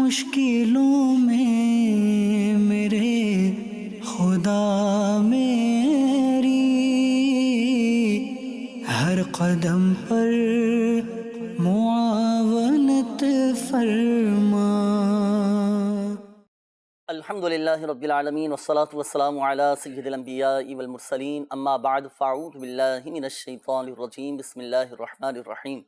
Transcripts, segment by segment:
مشکلوں میں میرے خدا میری ہر قدم پر معاونت فرما۔ الحمدللہ رب العالمین والصلاة والسلام علی سید الانبیاء والمرسلین، اما بعد فاعوذ باللہ من الشیطان الرجیم، بسم اللہ الرحمن الرحیم۔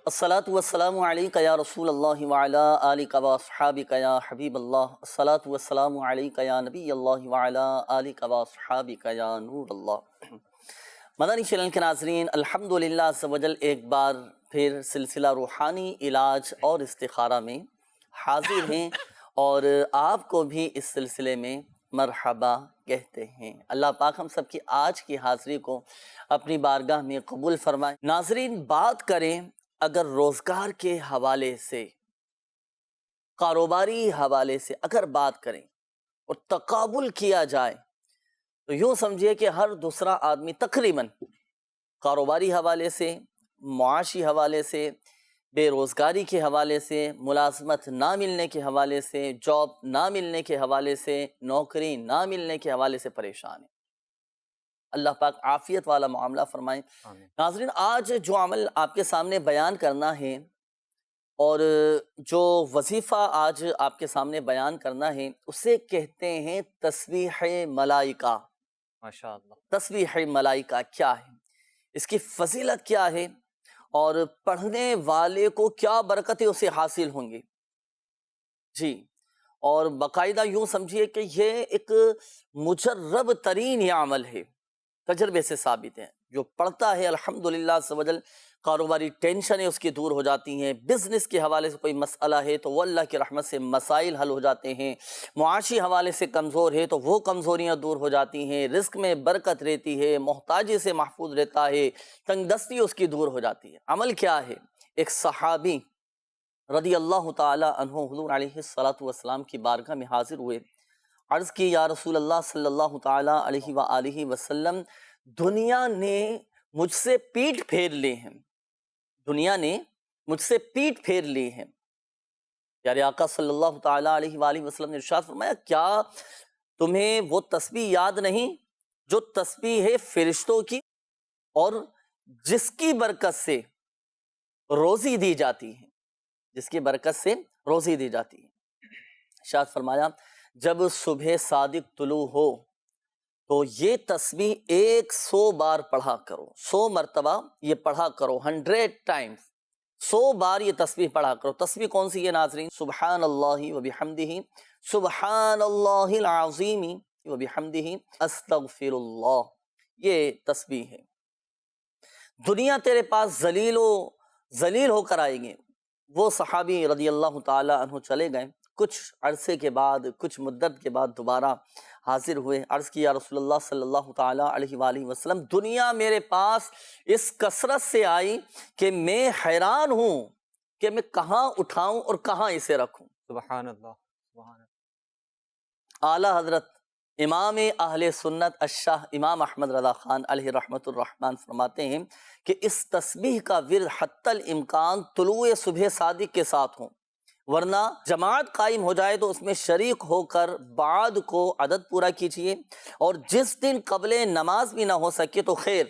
الصلاة والسلام علیکہ یا رسول اللہ وعلی آلکہ واصحابکہ یا حبیب اللہ، الصلاة والسلام علیکہ یا نبی اللہ وعلی آلکہ واصحابکہ یا نور اللہ۔ مدنی چینل کے ناظرین، الحمدللہ عز و جل ایک بار پھر سلسلہ روحانی علاج اور استخارہ میں حاضر ہیں اور آپ کو بھی اس سلسلے میں مرحبا کہتے ہیں۔ اللہ پاک ہم سب کی آج کی حاضری کو اپنی بارگاہ میں قبول فرمائے۔ ناظرین، بات کریں اگر روزگار کے حوالے سے، کاروباری حوالے سے اگر بات کریں اور تقابل کیا جائے تو یوں سمجھیے کہ ہر دوسرا آدمی تقریباً کاروباری حوالے سے، معاشی حوالے سے، بے روزگاری کے حوالے سے، ملازمت نہ ملنے کے حوالے سے، جاب نہ ملنے کے حوالے سے، نوکری نہ ملنے کے حوالے سے پریشان ہے۔ اللہ پاک عافیت والا معاملہ فرمائیں۔ ناظرین، آج جو عمل آپ کے سامنے بیان کرنا ہے اور جو وظیفہ آج آپ کے سامنے بیان کرنا ہے، اسے کہتے ہیں تسبیح ملائکہ۔ ماشاءاللہ، تسبیح ملائکہ کیا ہے، اس کی فضیلت کیا ہے اور پڑھنے والے کو کیا برکتیں اسے حاصل ہوں گی؟ جی، اور باقاعدہ یوں سمجھیے کہ یہ ایک مجرب ترین یہ عمل ہے، تجربے سے ثابت ہے۔ جو پڑھتا ہے الحمدللہ عز و جل، کاروباری ٹینشنیں اس کی دور ہو جاتی ہیں، بزنس کے حوالے سے کوئی مسئلہ ہے تو وہ اللہ کی رحمت سے مسائل حل ہو جاتے ہیں، معاشی حوالے سے کمزور ہے تو وہ کمزوریاں دور ہو جاتی ہیں، رزق میں برکت رہتی ہے، محتاجی سے محفوظ رہتا ہے، تنگ دستی اس کی دور ہو جاتی ہے۔ عمل کیا ہے؟ ایک صحابی رضی اللہ تعالی عنہ حضور علیہ السلام کی بارگاہ میں حاضر ہوئے، عرض کی یا رسول اللہ صلی اللہ تعالی علیہ وآلہ وسلم، دنیا نے مجھ سے پیٹھ پھیر لی ہیں، دنیا نے مجھ سے پیٹھ پھیر لی ہے۔ پیارے آقا صلی اللہ تعالی علیہ وآلہ وسلم نے ارشاد فرمایا، کیا تمہیں وہ تسبیح یاد نہیں جو تسبیح ہے فرشتوں کی اور جس کی برکت سے روزی دی جاتی ہے، جس کی برکت سے روزی دی جاتی ہے۔ ارشاد فرمایا، جب صبح صادق طلوع ہو تو یہ تسبیح 100 بار پڑھا کرو، 100 مرتبہ یہ پڑھا کرو، 100 ٹائمز، 100 بار یہ تسبیح پڑھا کرو۔ تسبیح کون سی ہے ناظرین؟ سبحان اللہ وبحمدہ، سبحان اللہ العظیم وبحمدہ، استغفر اللہ، یہ تسبیح ہے۔ دنیا تیرے پاس ذلیل ہو کر آئیں گے۔ وہ صحابی رضی اللہ تعالی عنہ چلے گئے، کچھ عرصے کے بعد، کچھ مدت کے بعد دوبارہ حاضر ہوئے، عرض کیا رسول اللہ صلی اللہ تعالی علیہ وآلہ وسلم، دنیا میرے پاس اس کثرت سے آئی کہ میں حیران ہوں کہ میں کہاں اٹھاؤں اور کہاں اسے رکھوں۔ سبحان اللہ، سبحان اللہ۔ اعلیٰ حضرت امام اہل سنت الشاہ امام احمد رضا خان علیہ رحمت الرحمن فرماتے ہیں کہ اس تسبیح کا ورد حتی الامکان طلوع صبح صادق کے ساتھ ہوں، ورنہ جماعت قائم ہو جائے تو اس میں شریک ہو کر بعد کو عدد پورا کیجئے، اور جس دن قبل نماز بھی نہ ہو سکے تو خیر،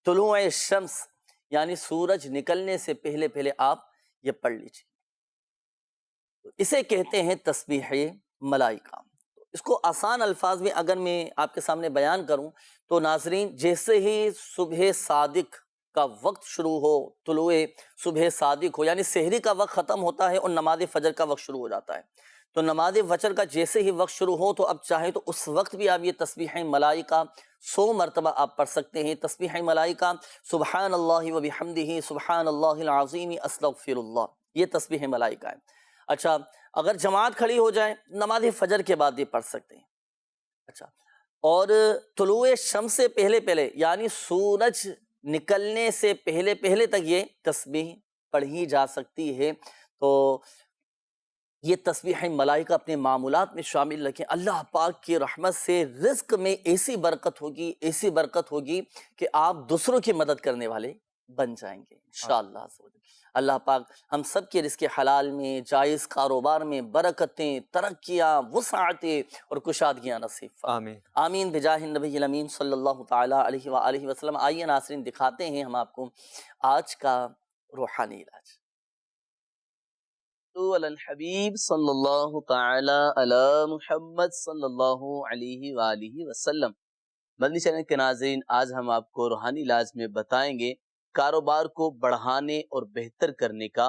طلوع شمس یعنی سورج نکلنے سے پہلے پہلے آپ یہ پڑھ لیجئے۔ اسے کہتے ہیں تسبیح ملائکہ۔ اس کو آسان الفاظ میں اگر میں آپ کے سامنے بیان کروں تو ناظرین، جیسے ہی صبح صادق کا وقت شروع ہو، طلوع صبح صادق ہو یعنی سحری کا وقت ختم ہوتا ہے اور نماز فجر کا وقت شروع ہو جاتا ہے، تو نماز فجر کا جیسے ہی وقت شروع ہو تو اب چاہیں تو اس وقت بھی آپ یہ تسبیح ملائکہ 100 مرتبہ آپ پڑھ سکتے ہیں۔ تسبیح ملائکہ سبحان اللہ وبحمدہ، سبحان اللہ العظیم، استغفر اللہ، یہ تسبیح ملائکہ ہے۔ اچھا، اگر جماعت کھڑی ہو جائے نماز فجر کے بعد یہ پڑھ سکتے ہیں۔ اچھا، اور طلوع شمس سے پہلے پہلے یعنی سورج نکلنے سے پہلے پہلے تک یہ تسبیح پڑھی جا سکتی ہے۔ تو یہ تسبیح ملائکہ اپنے معمولات میں شامل رکھیں۔ اللہ پاک کی رحمت سے رزق میں ایسی برکت ہوگی، ایسی برکت ہوگی کہ آپ دوسروں کی مدد کرنے والے بن جائیں گے انشاءاللہ عز و جل۔ اللہ پاک ہم سب کے رزق حلال میں، جائز کاروبار میں برکتیں، ترقیاں، وسعتیں اور کشادگیاں نصیب فرمائے۔ آمین۔ آمین بجاہ النبی الامین صلی اللہ تعالیٰ علیہ وآلہ وسلم۔ آئیے ناظرین دکھاتے ہیں ہم آپ کو آج کا روحانی علاج۔ تو علی الحبیب صلی اللہ تعالی علی محمد صلی اللہ علیہ وآلہ وسلم۔ مدنی چینل کے ناظرین، آج ہم آپ کو روحانی علاج میں بتائیں گے کاروبار کو بڑھانے اور بہتر کرنے کا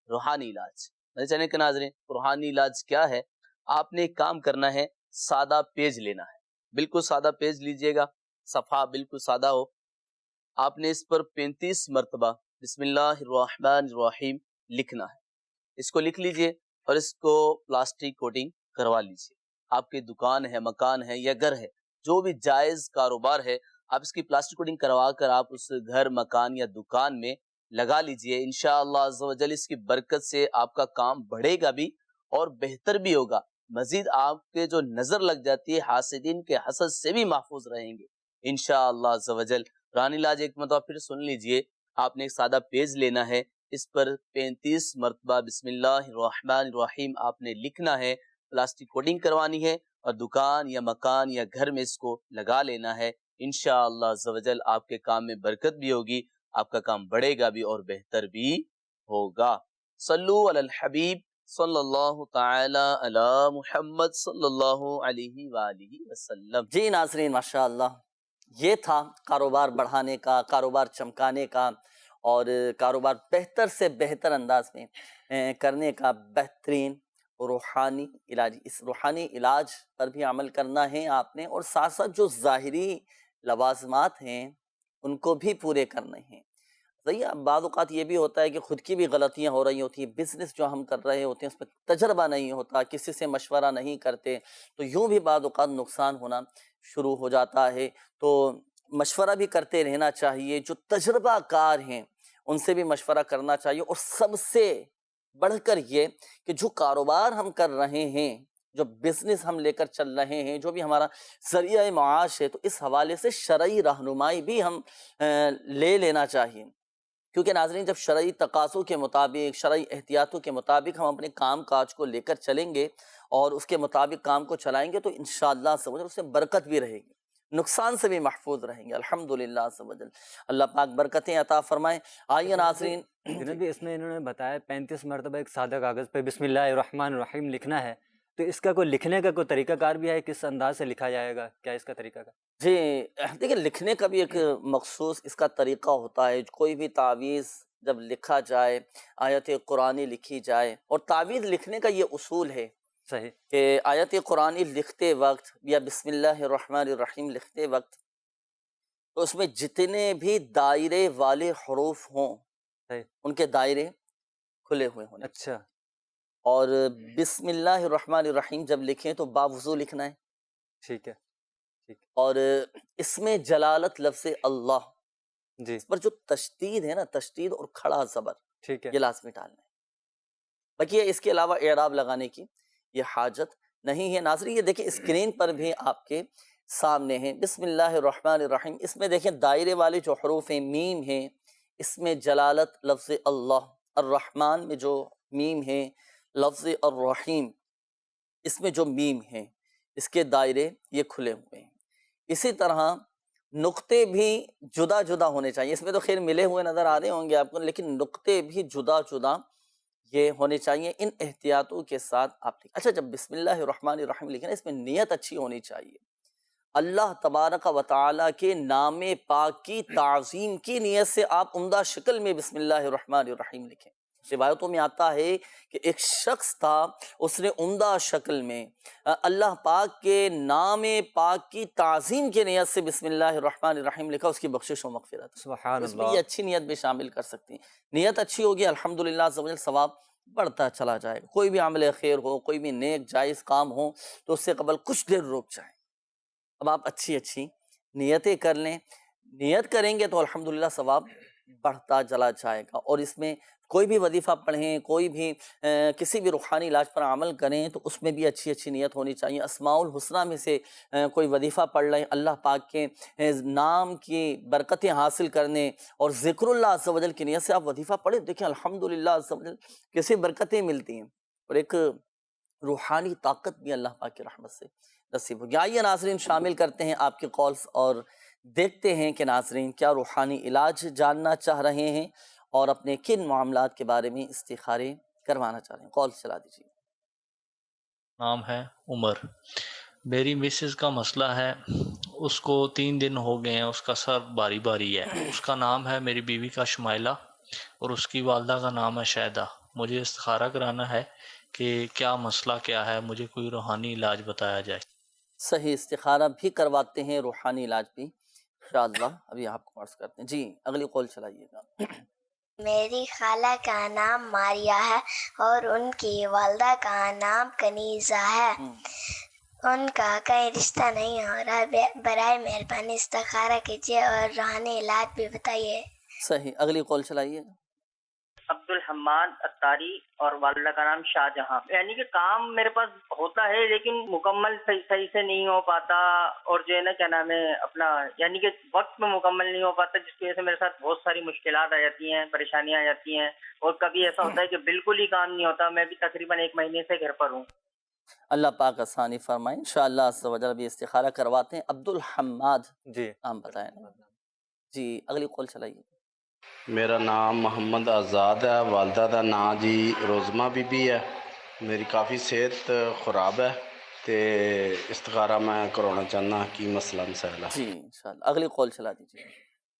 روحانی علاج۔ مدنی چینل کے ناظرین، روحانی علاج کیا ہے؟ آپ نے ایک کام کرنا ہے، سادہ پیج لینا ہے، بالکل سادہ پیج لیجئے گا، صفحہ بالکل سادہ ہو۔ آپ نے اس پر 35 مرتبہ بسم اللہ الرحمن الرحیم لکھنا ہے۔ اس کو لکھ لیجئے اور اس کو پلاسٹک کوٹنگ کروا لیجئے۔ آپ کی دکان ہے، مکان ہے یا گھر ہے، جو بھی جائز کاروبار ہے، آپ اس کی پلاسٹک کوٹنگ کروا کر آپ اس گھر، مکان یا دکان میں لگا لیجئے۔ انشاءاللہ عز و جل اس کی برکت سے آپ کا کام بڑھے گا بھی اور بہتر بھی ہوگا۔ مزید آپ کے جو نظر لگ جاتی ہے، حاسدین کے حسد سے بھی محفوظ رہیں گے انشاءاللہ عز و جل۔ روحانی علاج ایک مرتبہ پھر سن لیجئے۔ آپ نے ایک سادہ پیج لینا ہے، اس پر 35 مرتبہ بسم اللہ الرحمن الرحیم آپ نے لکھنا ہے، پلاسٹک کوٹنگ کروانی ہے اور دکان یا مکان یا گھر میں اس کو لگا لینا ہے۔ انشاءاللہ عز و جل آپ کے کام میں برکت بھی ہوگی، آپ کا کام بڑھے گا بھی اور بہتر بھی ہوگا۔ صلو علی الحبیب صلی اللہ تعالی علی محمد صلی اللہ علیہ وآلہ وسلم۔ جی ناظرین، ماشاءاللہ یہ تھا کاروبار بڑھانے کا، کاروبار چمکانے کا اور کاروبار بہتر سے بہتر انداز میں کرنے کا بہترین روحانی علاج۔ اس روحانی علاج پر بھی عمل کرنا ہے آپ نے، اور ساتھ ساتھ جو ظاہری لوازمات ہیں ان کو بھی پورے کرنے ہیں۔ صحیح ہے، بعض اوقات یہ بھی ہوتا ہے کہ خود کی بھی غلطیاں ہو رہی ہوتی ہیں، بزنس جو ہم کر رہے ہوتے ہیں اس میں تجربہ نہیں ہوتا، کسی سے مشورہ نہیں کرتے، تو یوں بھی بعض اوقات نقصان ہونا شروع ہو جاتا ہے۔ تو مشورہ بھی کرتے رہنا چاہیے، جو تجربہ کار ہیں ان سے بھی مشورہ کرنا چاہیے، اور سب سے بڑھ کر یہ کہ جو کاروبار ہم کر رہے ہیں، جو بزنس ہم لے کر چل رہے ہیں، جو بھی ہمارا ذریعہ معاش ہے، تو اس حوالے سے شرعی رہنمائی بھی ہم لے لینا چاہیے، کیونکہ ناظرین جب شرعی تقاضوں کے مطابق، شرعی احتیاطوں کے مطابق ہم اپنے کام کاج کو لے کر چلیں گے اور اس کے مطابق کام کو چلائیں گے تو انشاءاللہ سمجھ اس میں برکت بھی رہے گی، نقصان سے بھی محفوظ رہیں گے الحمدللہ عز و جل۔ اللہ پاک برکتیں عطا فرمائیں۔ آئیے ناظرین، جناب اس میں انہوں نے بتایا 35 مرتبہ ایک سادہ کاغذ پہ بسم اللہ الرحمن الرحیم لکھنا ہے، تو اس کا کوئی لکھنے کا کوئی طریقہ کار بھی ہے؟ کس انداز سے لکھا جائے گا؟ کیا اس کا طریقہ کار؟ جی دیکھیں، لکھنے کا بھی ایک مخصوص اس کا طریقہ ہوتا ہے۔ کوئی بھی تعویذ جب لکھا جائے، آیت قرآنی لکھی جائے، اور تعویذ لکھنے کا یہ اصول ہے صحیح کہ آیت قرآنی لکھتے وقت یا بسم اللہ الرحمن الرحیم لکھتے وقت تو اس میں جتنے بھی دائرے والے حروف ہوں صحیح۔ ان کے دائرے کھلے ہوئے ہونے، اچھا، اور بسم اللہ الرحمن الرحیم جب لکھیں تو باوضو لکھنا ہے، ٹھیک ہے، ٹھیک اور اس میں جلالت لفظ اللہ، جی، اس پر جو تشدید ہے نا، تشدید اور کھڑا زبر، ٹھیک ہے، یہ لازمی ڈالنا ہے۔ باقی اس کے علاوہ اعراب لگانے کی یہ حاجت نہیں ہے۔ ناظرین یہ دیکھیں اسکرین پر بھی آپ کے سامنے ہیں، بسم اللہ الرحمن الرحیم، اس میں دیکھیں دائرے والے جو حروف ہیں، میم ہیں، اس میں جلالت لفظ اللہ، الرحمن میں جو میم ہے، لفظ الرحیم اس میں جو میم ہیں، اس کے دائرے یہ کھلے ہوئے ہیں۔ اسی طرح نقطے بھی جدا جدا ہونے چاہیے، اس میں تو خیر ملے ہوئے نظر آ رہے ہوں گے آپ کو، لیکن نقطے بھی جدا جدا یہ ہونے چاہیے۔ ان احتیاطوں کے ساتھ آپ لکھیں۔ اچھا، جب بسم اللہ الرحمن الرحیم لکھیں اس میں نیت اچھی ہونی چاہیے، اللہ تبارک و تعالیٰ کے نام پاک کی تعظیم کی نیت سے آپ عمدہ شکل میں بسم اللہ الرحمن الرحیم لکھیں۔ روایتوں میں آتا ہے کہ ایک شخص تھا، اس نے عمدہ شکل میں اللہ پاک کے نام پاک کی تعظیم کی نیت سے بسم اللہ الرحمن الرحیم لکھا، اس کی بخشش و مغفرت۔ سبحان اس میں اللہ، یہ اچھی نیت بھی شامل کر سکتی ہیں۔ نیت اچھی ہوگی الحمدللہ عز و جل ثواب بڑھتا چلا جائے گا۔ کوئی بھی عمل خیر ہو، کوئی بھی نیک جائز کام ہو تو اس سے قبل کچھ دیر رک جائیں۔ اب آپ اچھی اچھی نیتیں کر لیں، نیت کریں گے تو الحمدللہ ثواب بڑھتا چلا جائے گا. اور اس میں کوئی بھی وظیفہ پڑھیں، کوئی بھی کسی بھی روحانی علاج پر عمل کریں تو اس میں بھی اچھی اچھی نیت ہونی چاہیے. اسماء الحسنہ میں سے کوئی وظیفہ پڑھ لیں، اللہ پاک کے نام کی برکتیں حاصل کرنے اور ذکر اللہ عز و جل کی نیت سے آپ وظیفہ پڑھیں، دیکھیں الحمدللہ عز و جل کیسے برکتیں ملتی ہیں اور ایک روحانی طاقت بھی اللہ پاک کی رحمت سے نصیب ہوگی. آئیے ناظرین شامل کرتے ہیں آپ کے کالز اور دیکھتے ہیں کہ ناظرین کیا روحانی علاج جاننا چاہ رہے ہیں اور اپنے کن معاملات کے بارے میں استخارے کروانا چاہ رہے ہیں. کال چلا دیجیے. نام ہے عمر. میری مسز کا مسئلہ ہے، اس کو 3 دن ہو گئے ہیں، اس کا سر باری باری ہے. اس کا نام ہے میری بیوی کا شمائلہ اور اس کی والدہ کا نام ہے شہدہ. مجھے استخارہ کرانا ہے کہ کیا مسئلہ کیا ہے، مجھے کوئی روحانی علاج بتایا جائے. صحیح استخارہ بھی کرواتے ہیں، روحانی علاج بھی انشاءاللہ ابھی آپ کو عرض کرتے ہیں. جی اگلی کال چلائیے گا. میری خالہ کا نام ماریہ ہے اور ان کی والدہ کا نام کنیزہ ہے. ان کا کہیں رشتہ نہیں ہو رہا ہے، برائے مہربانی استخارہ کیجیے اور روحانی علاج بھی بتائیے. صحیح اگلی کال چلائیے گا. عبد الحماد اتاری اور والدہ کا نام شاہ جہاں. یعنی کہ کام میرے پاس ہوتا ہے لیکن مکمل صحیح سے نہیں ہو پاتا، اور جو ہے نا کیا نام ہے اپنا یعنی کہ وقت میں مکمل نہیں ہو پاتا، جس کی وجہ سے میرے ساتھ بہت ساری مشکلات آ جاتی ہیں، پریشانیاں آ جاتی ہیں، اور کبھی ایسا ہوتا ہے کہ بالکل ہی کام نہیں ہوتا. میں بھی تقریباً 1 مہینے سے گھر پر ہوں. اللہ پاک آسانی فرمائیں انشاءاللہ عز و جل. بھی استخارہ کرواتے ہیں. عبد الحماد جی نام بتائیں. جی اگلی کال چلائیے. میرا نام محمد آزاد ہے، والدہ کا نام جی روزمہ بی بی ہے. میری کافی صحت خراب ہے تے استخارہ میں کرانا چاہنا کی مسئلہ مسائل ہے. جی انشاءاللہ اگلی کال چلا دیجیے.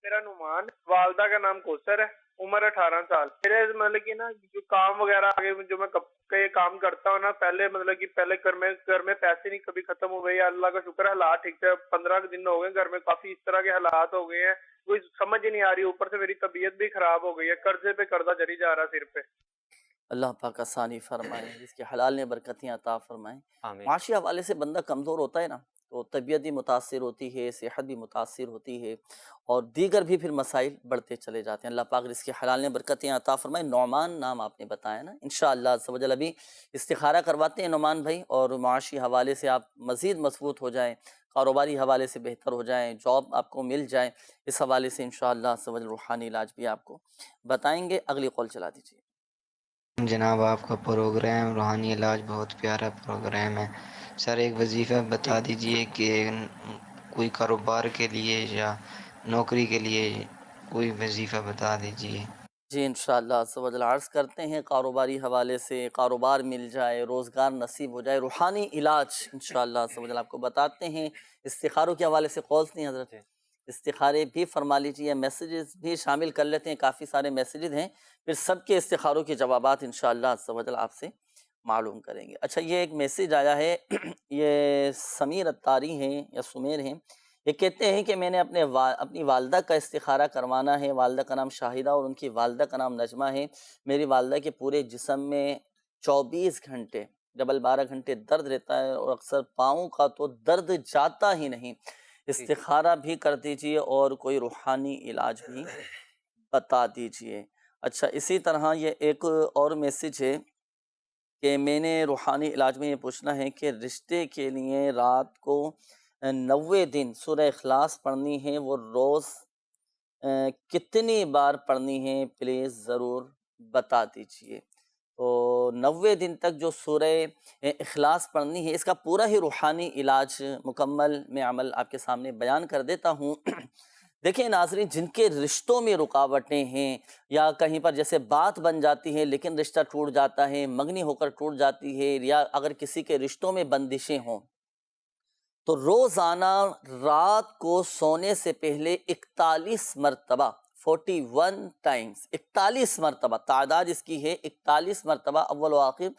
میرا نعمان، والدہ کا نام کوثر ہے، عمر 18 سال. میرے مطلب کہ نا جو کام وغیرہ آگے جو میں کئی کام کرتا ہوں نا، پہلے مطلب کہ پہلے گھر میں پیسے نہیں کبھی ختم ہو گئے. اللہ کا شکر ہے حالات ٹھیک سے 15 دن ہو گئے، گھر میں کافی اس طرح کے حالات ہو گئے ہیں، کوئی سمجھ ہی نہیں آ رہی. اوپر سے میری طبیعت بھی خراب ہو گئی ہے، قرضے پہ قرضہ چلی جا رہا سر پہ. اللہ پاک آسانی فرمائے، جس کے حلال نے برکتیں عطا فرمائیں. آمین. معاشی حوالے سے بندہ کمزور ہوتا ہے نا تو طبیعت بھی متاثر ہوتی ہے، صحت بھی متاثر ہوتی ہے اور دیگر بھی پھر مسائل بڑھتے چلے جاتے ہیں. اللہ پاک اس کے حلال نے برکتیں عطا فرمائے. نعمان نام آپ نے بتایا نا، انشاءاللہ عز و جل ابھی استخارہ کرواتے ہیں نعمان بھائی، اور معاشی حوالے سے آپ مزید مضبوط ہو جائیں، کاروباری حوالے سے بہتر ہو جائیں، جاب آپ کو مل جائے. اس حوالے سے انشاءاللہ عز و جل روحانی علاج بھی آپ کو بتائیں گے. اگلی کال چلا دیجیے. جناب آپ کا پروگرام روحانی علاج بہت پیارا پروگرام ہے. سر ایک وظیفہ بتا دیجئے کہ کوئی کاروبار کے لیے یا نوکری کے لیے کوئی وظیفہ بتا دیجئے. جی انشاءاللہ عز و جل عرض کرتے ہیں کاروباری حوالے سے کاروبار مل جائے، روزگار نصیب ہو جائے، روحانی علاج انشاءاللہ عز و جل آپ کو بتاتے ہیں. استخاروں کے حوالے سے کالز نہیں حضرت، استخارے بھی فرما لیجیے، میسیجز بھی شامل کر لیتے ہیں. کافی سارے میسیجز ہیں، پھر سب کے استخاروں کے جوابات انشاءاللہ عز و جل آپ سے معلوم کریں گے. اچھا یہ ایک میسیج آیا ہے، یہ سمیر اتاری ہیں یا سمیر ہیں، یہ کہتے ہیں کہ میں نے اپنی والدہ کا استخارہ کروانا ہے. والدہ کا نام شاہدہ اور ان کی والدہ کا نام نجمہ ہے. میری والدہ کے پورے جسم میں 24 گھنٹے ڈبل 12 گھنٹے درد رہتا ہے اور اکثر پاؤں کا تو درد جاتا ہی نہیں. استخارہ بھی کر دیجئے اور کوئی روحانی علاج بھی بتا دیجئے. اچھا اسی طرح یہ ایک اور میسیج ہے کہ میں نے روحانی علاج میں یہ پوچھنا ہے کہ رشتے کے لیے رات کو 90 دن سورہ اخلاص پڑھنی ہے، وہ روز کتنی بار پڑھنی ہے پلیز ضرور بتا دیجئے. تو 90 دن تک جو سورہ اخلاص پڑھنی ہے، اس کا پورا ہی روحانی علاج مکمل میں عمل آپ کے سامنے بیان کر دیتا ہوں. دیکھیں ناظرین، جن کے رشتوں میں رکاوٹیں ہیں یا کہیں پر جیسے بات بن جاتی ہے لیکن رشتہ ٹوٹ جاتا ہے، منگنی ہو کر ٹوٹ جاتی ہے، یا اگر کسی کے رشتوں میں بندشیں ہوں، تو روزانہ رات کو سونے سے پہلے 41 مرتبہ 41 ٹائمز 41 مرتبہ تعداد اس کی ہے، 41 مرتبہ اول و آخر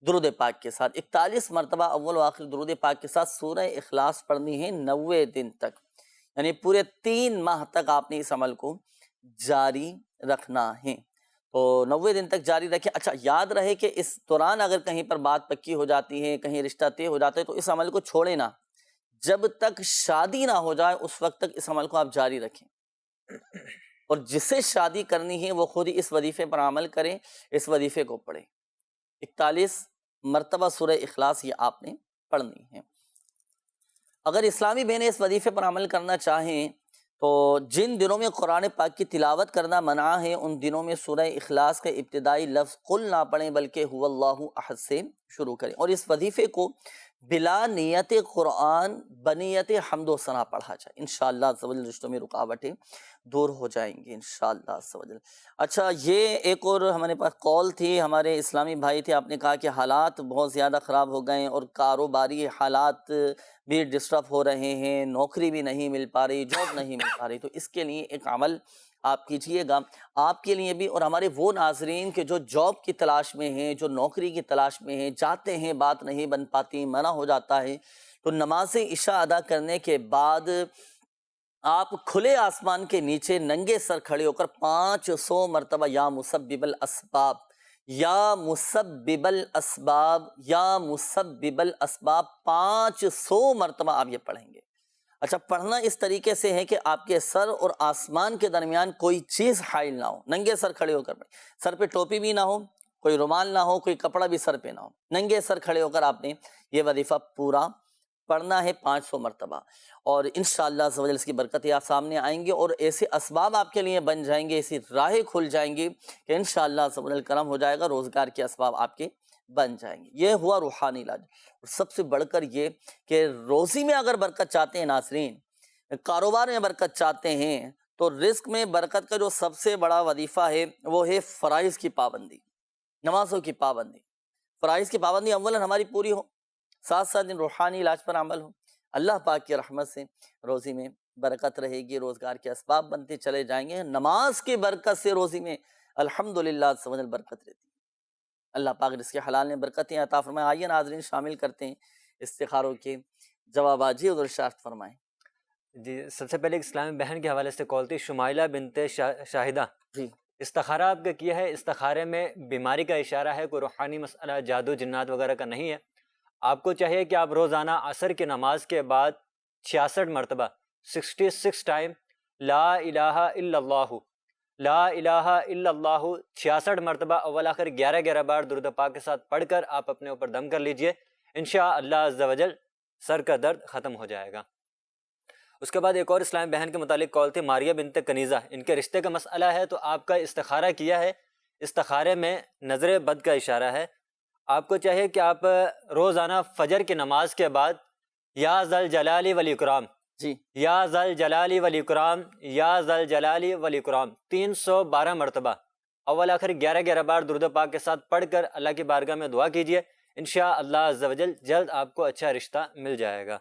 درود پاک کے ساتھ، 41 مرتبہ اول و آخر درود پاک کے ساتھ سورہ اخلاص پڑھنی ہے 90 دن تک، یعنی پورے 3 ماہ تک آپ نے اس عمل کو جاری رکھنا ہے. تو 90 دن تک جاری رکھیں. اچھا یاد رہے کہ اس دوران اگر کہیں پر بات پکی ہو جاتی ہے، کہیں رشتہ طے ہو جاتا ہے تو اس عمل کو چھوڑے نہ، جب تک شادی نہ ہو جائے اس وقت تک اس عمل کو آپ جاری رکھیں. اور جسے شادی کرنی ہے وہ خود ہی اس وظیفے پر عمل کریں، اس وظیفے کو پڑھیں۔ 41 مرتبہ سورہ اخلاص یہ آپ نے پڑھنی ہے۔ اگر اسلامی بہنیں اس وظیفے پر عمل کرنا چاہیں تو جن دنوں میں قرآن پاک کی تلاوت کرنا منع ہے ان دنوں میں سورہ اخلاص کے ابتدائی لفظ قل نہ پڑھیں بلکہ هو اللہ احد سے شروع کریں، اور اس وظیفے کو بلا نیت قرآن بنیت حمد و ثنا پڑھا جائے، انشاءاللہ عز و جل رشتوں میں رکاوٹیں دور ہو جائیں گی انشاءاللہ عز و جل۔ اچھا، یہ ایک اور ہمارے پاس کال تھی، ہمارے اسلامی بھائی تھے، آپ نے کہا کہ حالات بہت زیادہ خراب ہو گئے ہیں اور کاروباری حالات بھی ڈسٹرب ہو رہے ہیں، نوکری بھی نہیں مل پا رہی، جاب نہیں مل پا رہی، تو اس کے لیے ایک عمل آپ کیجئے گا، آپ کے لیے بھی اور ہمارے وہ ناظرین کے جو جاب کی تلاش میں ہیں، جو نوکری کی تلاش میں ہیں، جاتے ہیں بات نہیں بن پاتی، منع ہو جاتا ہے، تو نماز عشاء ادا کرنے کے بعد آپ کھلے آسمان کے نیچے ننگے سر کھڑے ہو کر 500 مرتبہ یا مسبب الاسباب، یا مسبب الاسباب، یا مسبب الاسباب 500 مرتبہ آپ یہ پڑھیں گے۔ اچھا، پڑھنا اس طریقے سے ہے کہ آپ کے سر اور آسمان کے درمیان کوئی چیز حائل نہ ہو، ننگے سر کھڑے ہو کر پڑھیں، سر پہ ٹوپی بھی نہ ہو، کوئی رومال نہ ہو، کوئی کپڑا بھی سر پہ نہ ہو، ننگے سر کھڑے ہو کر آپ نے یہ وظیفہ پورا پڑھنا ہے 500 مرتبہ، اور انشاءاللہ عز و جل اس کی برکتیں آپ سامنے آئیں گے اور ایسے اسباب آپ کے لیے بن جائیں گے، ایسی راہیں کھل جائیں گی کہ انشاءاللہ عز و جل کرم ہو جائے گا، روزگار کے اسباب آپ کے بن جائیں گے۔ یہ ہوا روحانی علاج، اور سب سے بڑھ کر یہ کہ روزی میں اگر برکت چاہتے ہیں ناظرین، کاروبار میں برکت چاہتے ہیں، تو رزق میں برکت کا جو سب سے بڑا وظیفہ ہے وہ ہے فرائض کی پابندی، نمازوں کی پابندی۔ فرائض کی پابندی اولاً ہماری پوری ہو، ساتھ ساتھ ان روحانی علاج پر عمل ہو، اللہ پاک کی رحمت سے روزی میں برکت رہے گی، روزگار کے اسباب بنتے چلے جائیں گے، نماز کی برکت سے روزی میں الحمدللہ عز و جل برکت رہتی ہے۔ اللہ پاک رزق حلال میں برکتیں عطا فرمائے۔ آئیے ناظرین شامل کرتے ہیں استخاروں کے جوابات، جی حضور ارشاد فرمائیں۔ جی، سب سے پہلے ایک اسلامی بہن کے حوالے سے کال تھی، شمائلہ بنت شاہدہ۔ جی، استخارہ آپ کا کیا ہے، استخارے میں بیماری کا اشارہ ہے، کوئی روحانی مسئلہ جادو جنات وغیرہ کا نہیں ہے۔ آپ کو چاہیے کہ آپ روزانہ عصر کی نماز کے بعد 66 مرتبہ 66 ٹائم لا الہ الا اللہ، لا الہ الا اللہ 66 مرتبہ اول آخر 11 بار درود پاک کے ساتھ پڑھ کر آپ اپنے اوپر دم کر لیجئے، انشاءاللہ عز و جل سر کا درد ختم ہو جائے گا۔ اس کے بعد ایک اور اسلام بہن کے متعلق کال تھی، ماریہ بنت کنیزہ، ان کے رشتے کا مسئلہ ہے، تو آپ کا استخارہ کیا ہے، استخارے میں نظر بد کا اشارہ ہے۔ آپ کو چاہیے کہ آپ روزانہ فجر کی نماز کے بعد یا ذل جلالی والاکرام، جی، یا ذل جلالی والاکرام، یا ذل جلالی والاکرام 312 مرتبہ اول آخر 11 بار درود پاک کے ساتھ پڑھ کر اللہ کی بارگاہ میں دعا کیجئے، انشاءاللہ عز و جل جلد آپ کو اچھا رشتہ مل جائے گا۔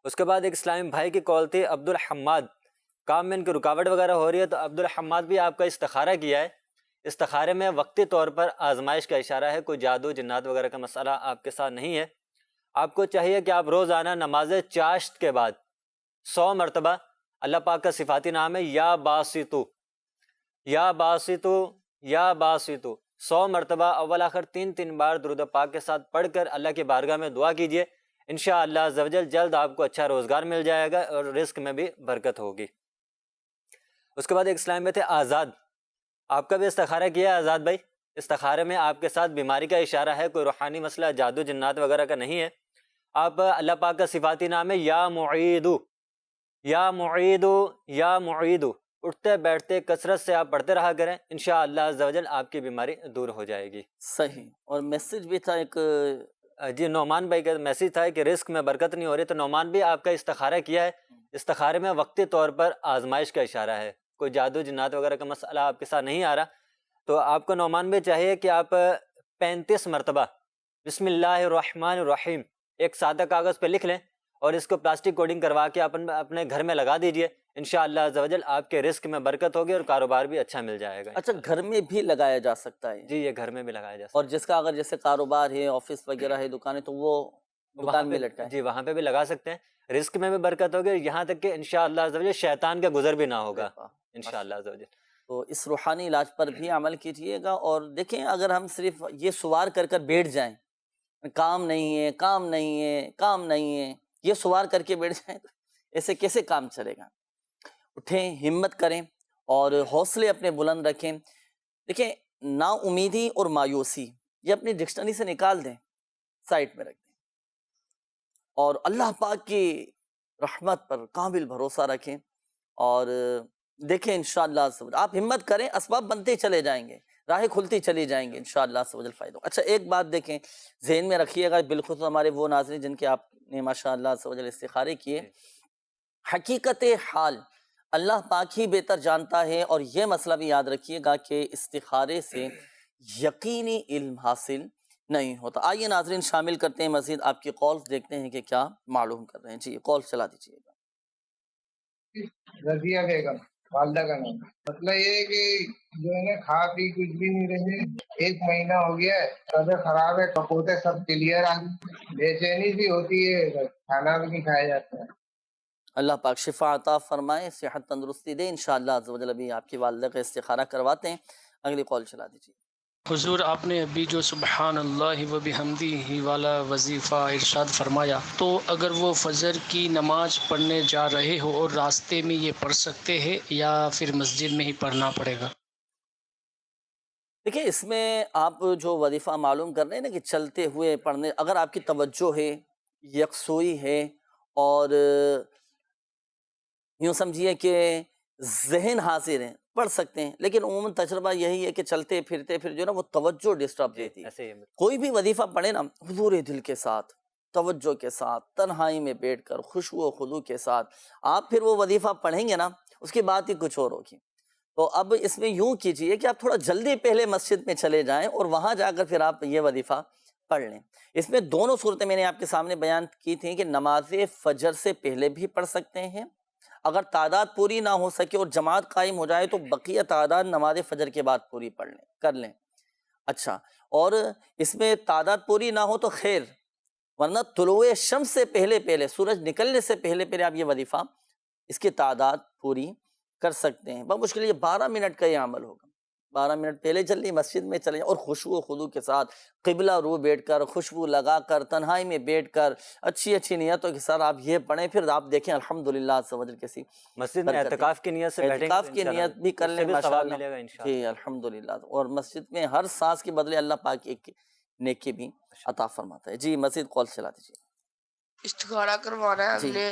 اس کے بعد ایک اسلامی بھائی کی کال تھی، عبد الحماد، کام میں ان کی رکاوٹ وغیرہ ہو رہی ہے، تو عبد الحماد بھی آپ کا استخارہ کیا ہے، استخارے میں وقتی طور پر آزمائش کا اشارہ ہے، کوئی جادو جنات وغیرہ کا مسئلہ آپ کے ساتھ نہیں ہے۔ آپ کو چاہیے کہ آپ روزانہ نماز چاشت کے بعد 100 مرتبہ، اللہ پاک کا صفاتی نام ہے یا باسطو، یا باسطو، یا باسطو، 100 مرتبہ اول آخر 3 بار درود پاک کے ساتھ پڑھ کر اللہ کی بارگاہ میں دعا کیجئے، انشاءاللہ عز و جل جلد آپ کو اچھا روزگار مل جائے گا اور رزق میں بھی برکت ہوگی۔ اس کے بعد ایک اسلام میں تھے آزاد، آپ کا بھی استخارہ کیا ہے آزاد بھائی، استخارے میں آپ کے ساتھ بیماری کا اشارہ ہے، کوئی روحانی مسئلہ جادو جنات وغیرہ کا نہیں ہے۔ آپ اللہ پاک کا صفاتی نام ہے یا معیدو، یا معیدو، یا معیدو، اٹھتے بیٹھتے کثرت سے آپ پڑھتے رہا کریں، انشاءاللہ عز و جل آپ کی بیماری دور ہو جائے گی۔ صحیح۔ اور میسج بھی تھا ایک، جی، نعمان بھائی کا میسج تھا کہ رزق میں برکت نہیں ہو رہی، تو نعمان بھی آپ کا استخارہ کیا ہے، استخارے میں وقتی طور پر آزمائش کا اشارہ ہے، کوئی جادو جنات وغیرہ کا مسئلہ آپ کے ساتھ نہیں آ رہا، تو آپ کو نعمان بھی چاہیے کہ آپ 35 مرتبہ بسم اللہ الرحمن الرحیم ایک سادہ کاغذ پہ لکھ لیں اور اس کو پلاسٹک کوڈنگ کروا کے اپنے گھر میں لگا دیجئے، انشاءاللہ عز و جل آپ کے رزق میں برکت ہوگی اور کاروبار بھی اچھا مل جائے گا۔ اچھا، گھر میں بھی لگایا جا سکتا ہے؟ جی، یہ گھر میں بھی لگایا جا سکتا اور جس کا اگر جیسے کاروبار ہے، آفس وغیرہ ہے، دکانیں، تو وہ دکان میں لٹکائے؟ جی، وہاں پہ بھی لگا سکتے ہیں، رزق میں بھی برکت ہوگی، یہاں تک کہ انشاءاللہ عز و جل شیطان کا گزر بھی نہ ہوگا انشاءاللہ عز و جل۔ تو اس روحانی علاج پر بھی عمل کیجئے گا، اور دیکھیں اگر ہم صرف یہ سوار کر کر بیٹھ جائیں، کام نہیں ہے، کام نہیں ہے، کام نہیں ہے، یہ سوار کر کے بیٹھ جائیں تو ایسے کیسے کام چلے گا؟ اٹھیں، ہمت کریں اور حوصلے اپنے بلند رکھیں. دیکھیں نا امیدی اور مایوسی یہ اپنی ڈکشنری سے نکال دیں, سائٹ میں رکھ دیں, اور اللہ پاک کی رحمت پر کامل بھروسہ رکھیں. اور دیکھیں انشاءاللہ آپ ہمت کریں, اسباب بنتے چلے جائیں گے, راہیں کھلتی چلی جائیں گے, انشاءاللہ فائدہ. اچھا ایک بات دیکھیں ذہن میں رکھیے گا, بالخصوص ہمارے وہ ناظرین جن کے آپ نے ماشاءاللہ استخارے کیے, حقیقت حال اللہ پاک ہی بہتر جانتا ہے. اور یہ مسئلہ بھی یاد رکھیے گا کہ استخارے سے یقینی علم حاصل نہیں ہوتا. آئیے ناظرین شامل کرتے ہیں مزید آپ کی کالز, دیکھتے ہیں کہ کیا معلوم کر رہے ہیں. جی کال چلا دیجیے گا. رضیہ بیگم والدہ کا نام. مسئلہ یہ ہے کہ جو ہے نا کھا پی کچھ بھی نہیں رہے, 1 مہینہ ہو گیا ہے, طبیعت خراب ہے, کپوتے سب کلیئر آ گئی, بے چینی بھی ہوتی ہے, کھانا بھی نہیں کھایا جاتا ہے. اللہ پاک شفا عطا فرمائے, صحت تندرستی دے انشاءاللہ عز و جل. ابھی آپ کی والدہ کا استخارہ کرواتے ہیں, اگلی کال چلا دیجیے. حضور آپ نے ابھی جو سبحان اللہ و بحمدہ والا وظیفہ ارشاد فرمایا, تو اگر وہ فجر کی نماز پڑھنے جا رہے ہو اور راستے میں یہ پڑھ سکتے ہیں یا پھر مسجد میں ہی پڑھنا پڑے گا؟ دیکھیں اس میں آپ جو وظیفہ معلوم کر رہے ہیں نا کہ چلتے ہوئے پڑھنے, اگر آپ کی توجہ ہے, یکسوئی ہے, اور یوں سمجھیے کہ ذہن حاضر ہے, پڑھ سکتے ہیں. لیکن عموماً تجربہ یہی ہے کہ چلتے پھرتے پھر جو ہے نا وہ توجہ ڈسٹرب دیتی ہے. کوئی بھی وظیفہ پڑھے نا حضور دل کے ساتھ, توجہ کے ساتھ, تنہائی میں بیٹھ کر, خشوع و خضوع کے ساتھ آپ پھر وہ وظیفہ پڑھیں گے نا, اس کی بات ہی کچھ اور ہوگی. تو اب اس میں یوں کیجئے کہ آپ تھوڑا جلدی پہلے مسجد میں چلے جائیں اور وہاں جا کر پھر آپ یہ وظیفہ پڑھ لیں. اس میں دونوں صورتیں میں نے آپ کے سامنے بیان کی تھیں کہ نماز فجر سے پہلے بھی پڑھ سکتے ہیں, اگر تعداد پوری نہ ہو سکے اور جماعت قائم ہو جائے تو بقیہ تعداد نماز فجر کے بعد پوری پڑھ لیں, کر لیں. اچھا, اور اس میں تعداد پوری نہ ہو تو خیر, ورنہ طلوع شمس سے پہلے سورج نکلنے سے پہلے آپ یہ وظیفہ اس کی تعداد پوری کر سکتے ہیں. بمشکل یہ 12 منٹ کا یہ عمل ہوگا. 12 منٹ پہلے جلدی مسجد میں چلیں اور خشوع و خضوع کے ساتھ قبلہ رو بیٹھ کر, خوشبو لگا کر, تنہائی میں بیٹھ کر, اچھی نیتوں کے ساتھ آپ یہ پڑھیں. پھر آپ دیکھیں الحمدللہ سمجھ کسی مسجد میں اعتکاف کی نیت سے بیٹھیں, اعتکاف کی نیت بھی کر لیں ماشاءاللہ. جی الحمدللہ. اور مسجد میں ہر سانس کے بدلے اللہ پاک ایک نیکی بھی عطا فرماتا ہے. جی مزید کال چلا دیجیے. استخارہ کروانا ہے ہم نے.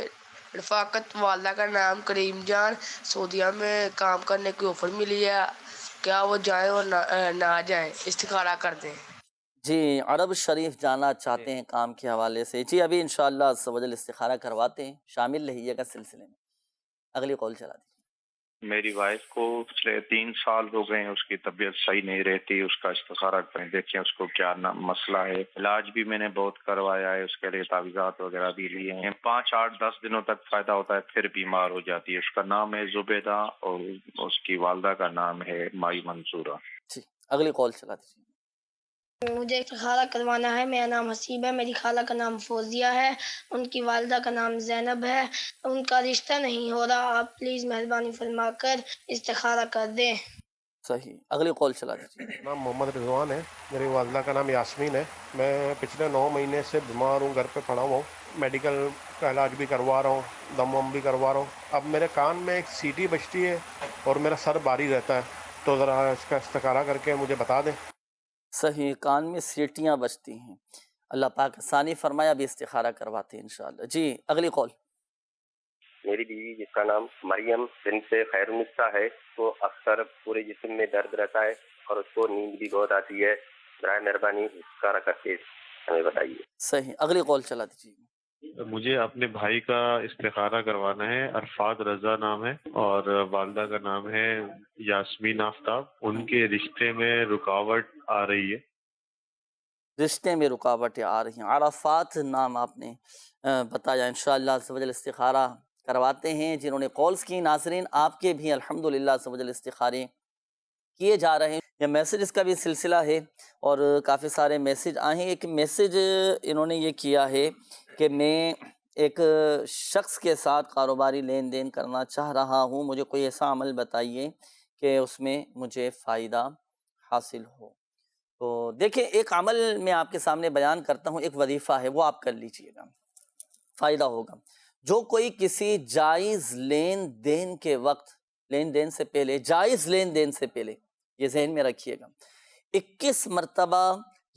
رفاقت والدہ کا نام کریم جان, سعودیہ میں کام کرنے کی آفر ملی ہے, کیا وہ جائیں اور نہ جائیں, استخارہ کر دیں. جی عرب شریف جانا چاہتے ہیں کام کے حوالے سے. جی ابھی انشاءاللہ استخارہ کرواتے ہیں, شامل رہیے گا سلسلے میں. اگلی کال چلا دیجیے. میری وائف کو پچھلے 3 سال ہو گئے ہیں, اس کی طبیعت صحیح نہیں رہتی, اس کا استخارہ کریں, دیکھیں اس کو کیا مسئلہ ہے. علاج بھی میں نے بہت کروایا ہے, اس کے لیے تعویذات وغیرہ بھی لیے ہیں. 5, 8, 10 دنوں تک فائدہ ہوتا ہے, پھر بیمار ہو جاتی ہے. اس کا نام ہے زبیدہ اور اس کی والدہ کا نام ہے مائی منصورہ. جی اگلی کال چلا دیجیے. مجھے استخارہ کروانا ہے. میرا نام حسیب ہے, میری خالہ کا نام فوزیہ ہے, ان کی والدہ کا نام زینب ہے, ان کا رشتہ نہیں ہو رہا, آپ پلیز مہربانی فرما کر استخارہ کر دیں. صحیح, اگلی کال چلا دیجیے. نام محمد رضوان ہے, میری والدہ کا نام یاسمین ہے. میں پچھلے 9 مہینے سے بیمار ہوں, گھر پہ پڑا ہوا ہوں, میڈیکل کا علاج بھی کروا رہا ہوں, دم وم بھی کروا رہا ہوں. اب میرے کان میں ایک سیٹی بجتی ہے اور میرا سر بھاری رہتا ہے, تو ذرا اس کا استخارہ کر کے مجھے بتا دیں. صحیح, کان میں سیٹیاں بجتی ہیں, اللہ پاک آسانی فرمایا, بھی استخارہ کرواتے ہیں انشاءاللہ. جی اگلی کال. میری بیوی جس کا نام مریم بنت خیرالنساء ہے, وہ اکثر پورے جسم میں درد رہتا ہے اور اس کو نیند بھی بہت آتی ہے. برائے مہربانی استخارہ کر کے ہمیں بتائیے. صحیح, اگلی کال چلا دیجیے. مجھے اپنے بھائی کا استخارہ کروانا ہے. عرفات رضا نام ہے اور والدہ کا نام ہے یاسمین آفتاب. ان کے رشتے میں رکاوٹ آ رہی ہے. رشتے میں رکاوٹیں آ رہی ہیں. عرفات نام آپ نے بتایا, انشاءاللہ استخارہ کرواتے ہیں. جنہوں نے کالز کی ناظرین, آپ کے بھی الحمدللہ استخارے کیے جا رہے ہیں. یہ میسیجز کا بھی سلسلہ ہے اور کافی سارے میسیج آئے ہیں. ایک میسیج انہوں نے یہ کیا ہے کہ میں ایک شخص کے ساتھ کاروباری لین دین کرنا چاہ رہا ہوں, مجھے کوئی ایسا عمل بتائیے کہ اس میں مجھے فائدہ حاصل ہو. تو دیکھیں ایک عمل میں آپ کے سامنے بیان کرتا ہوں, ایک وظیفہ ہے, وہ آپ کر لیجئے گا, فائدہ ہوگا. جو کوئی کسی جائز لین دین کے وقت لین دین سے پہلے، جائز لین دین سے پہلے، یہ ذہن میں رکھیے گا، 21 مرتبہ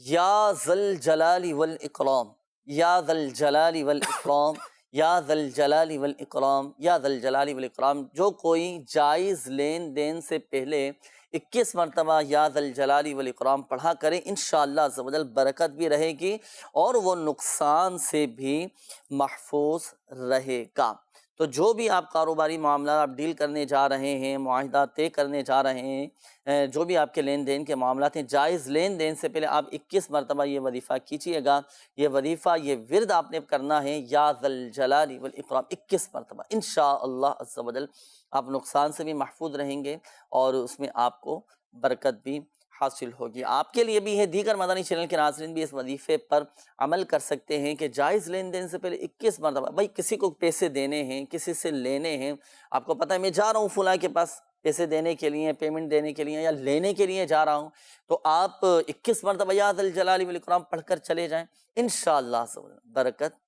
یا ذل جلال والاکرام، یا ذل جلال والاکرام، یا ذل جلال والاکرام، یا ذل جلال والاکرام، جو کوئی جائز لین دین سے پہلے 21 مرتبہ یا ذل جلال والاکرام پڑھا کریں، انشاءاللہ عز و جل برکت بھی رہے گی اور وہ نقصان سے بھی محفوظ رہے گا۔ تو جو بھی آپ کاروباری معاملات آپ ڈیل کرنے جا رہے ہیں، معاہدات طے کرنے جا رہے ہیں، جو بھی آپ کے لین دین کے معاملات ہیں، جائز لین دین سے پہلے آپ 21 مرتبہ یہ وظیفہ کیجیے گا۔ یہ وظیفہ، یہ ورد آپ نے کرنا ہے، یا ذل جلال والاکرام 21 مرتبہ، انشاءاللہ عز و جل آپ نقصان سے بھی محفوظ رہیں گے اور اس میں آپ کو برکت بھی حاصل ہوگی۔ آپ کے لیے بھی ہے، دیگر مدنی چینل کے ناظرین بھی اس وظیفے پر عمل کر سکتے ہیں کہ جائز لین دین سے پہلے 21 مرتبہ، بھائی کسی کو پیسے دینے ہیں، کسی سے لینے ہیں، آپ کو پتہ ہے میں جا رہا ہوں فلاں کے پاس پیسے دینے کے لیے، پیمنٹ دینے کے لیے یا لینے کے لیے جا رہا ہوں، تو آپ 21 مرتبہ یا ذل جلال والاکرام پڑھ کر چلے جائیں، انشاءاللہ برکت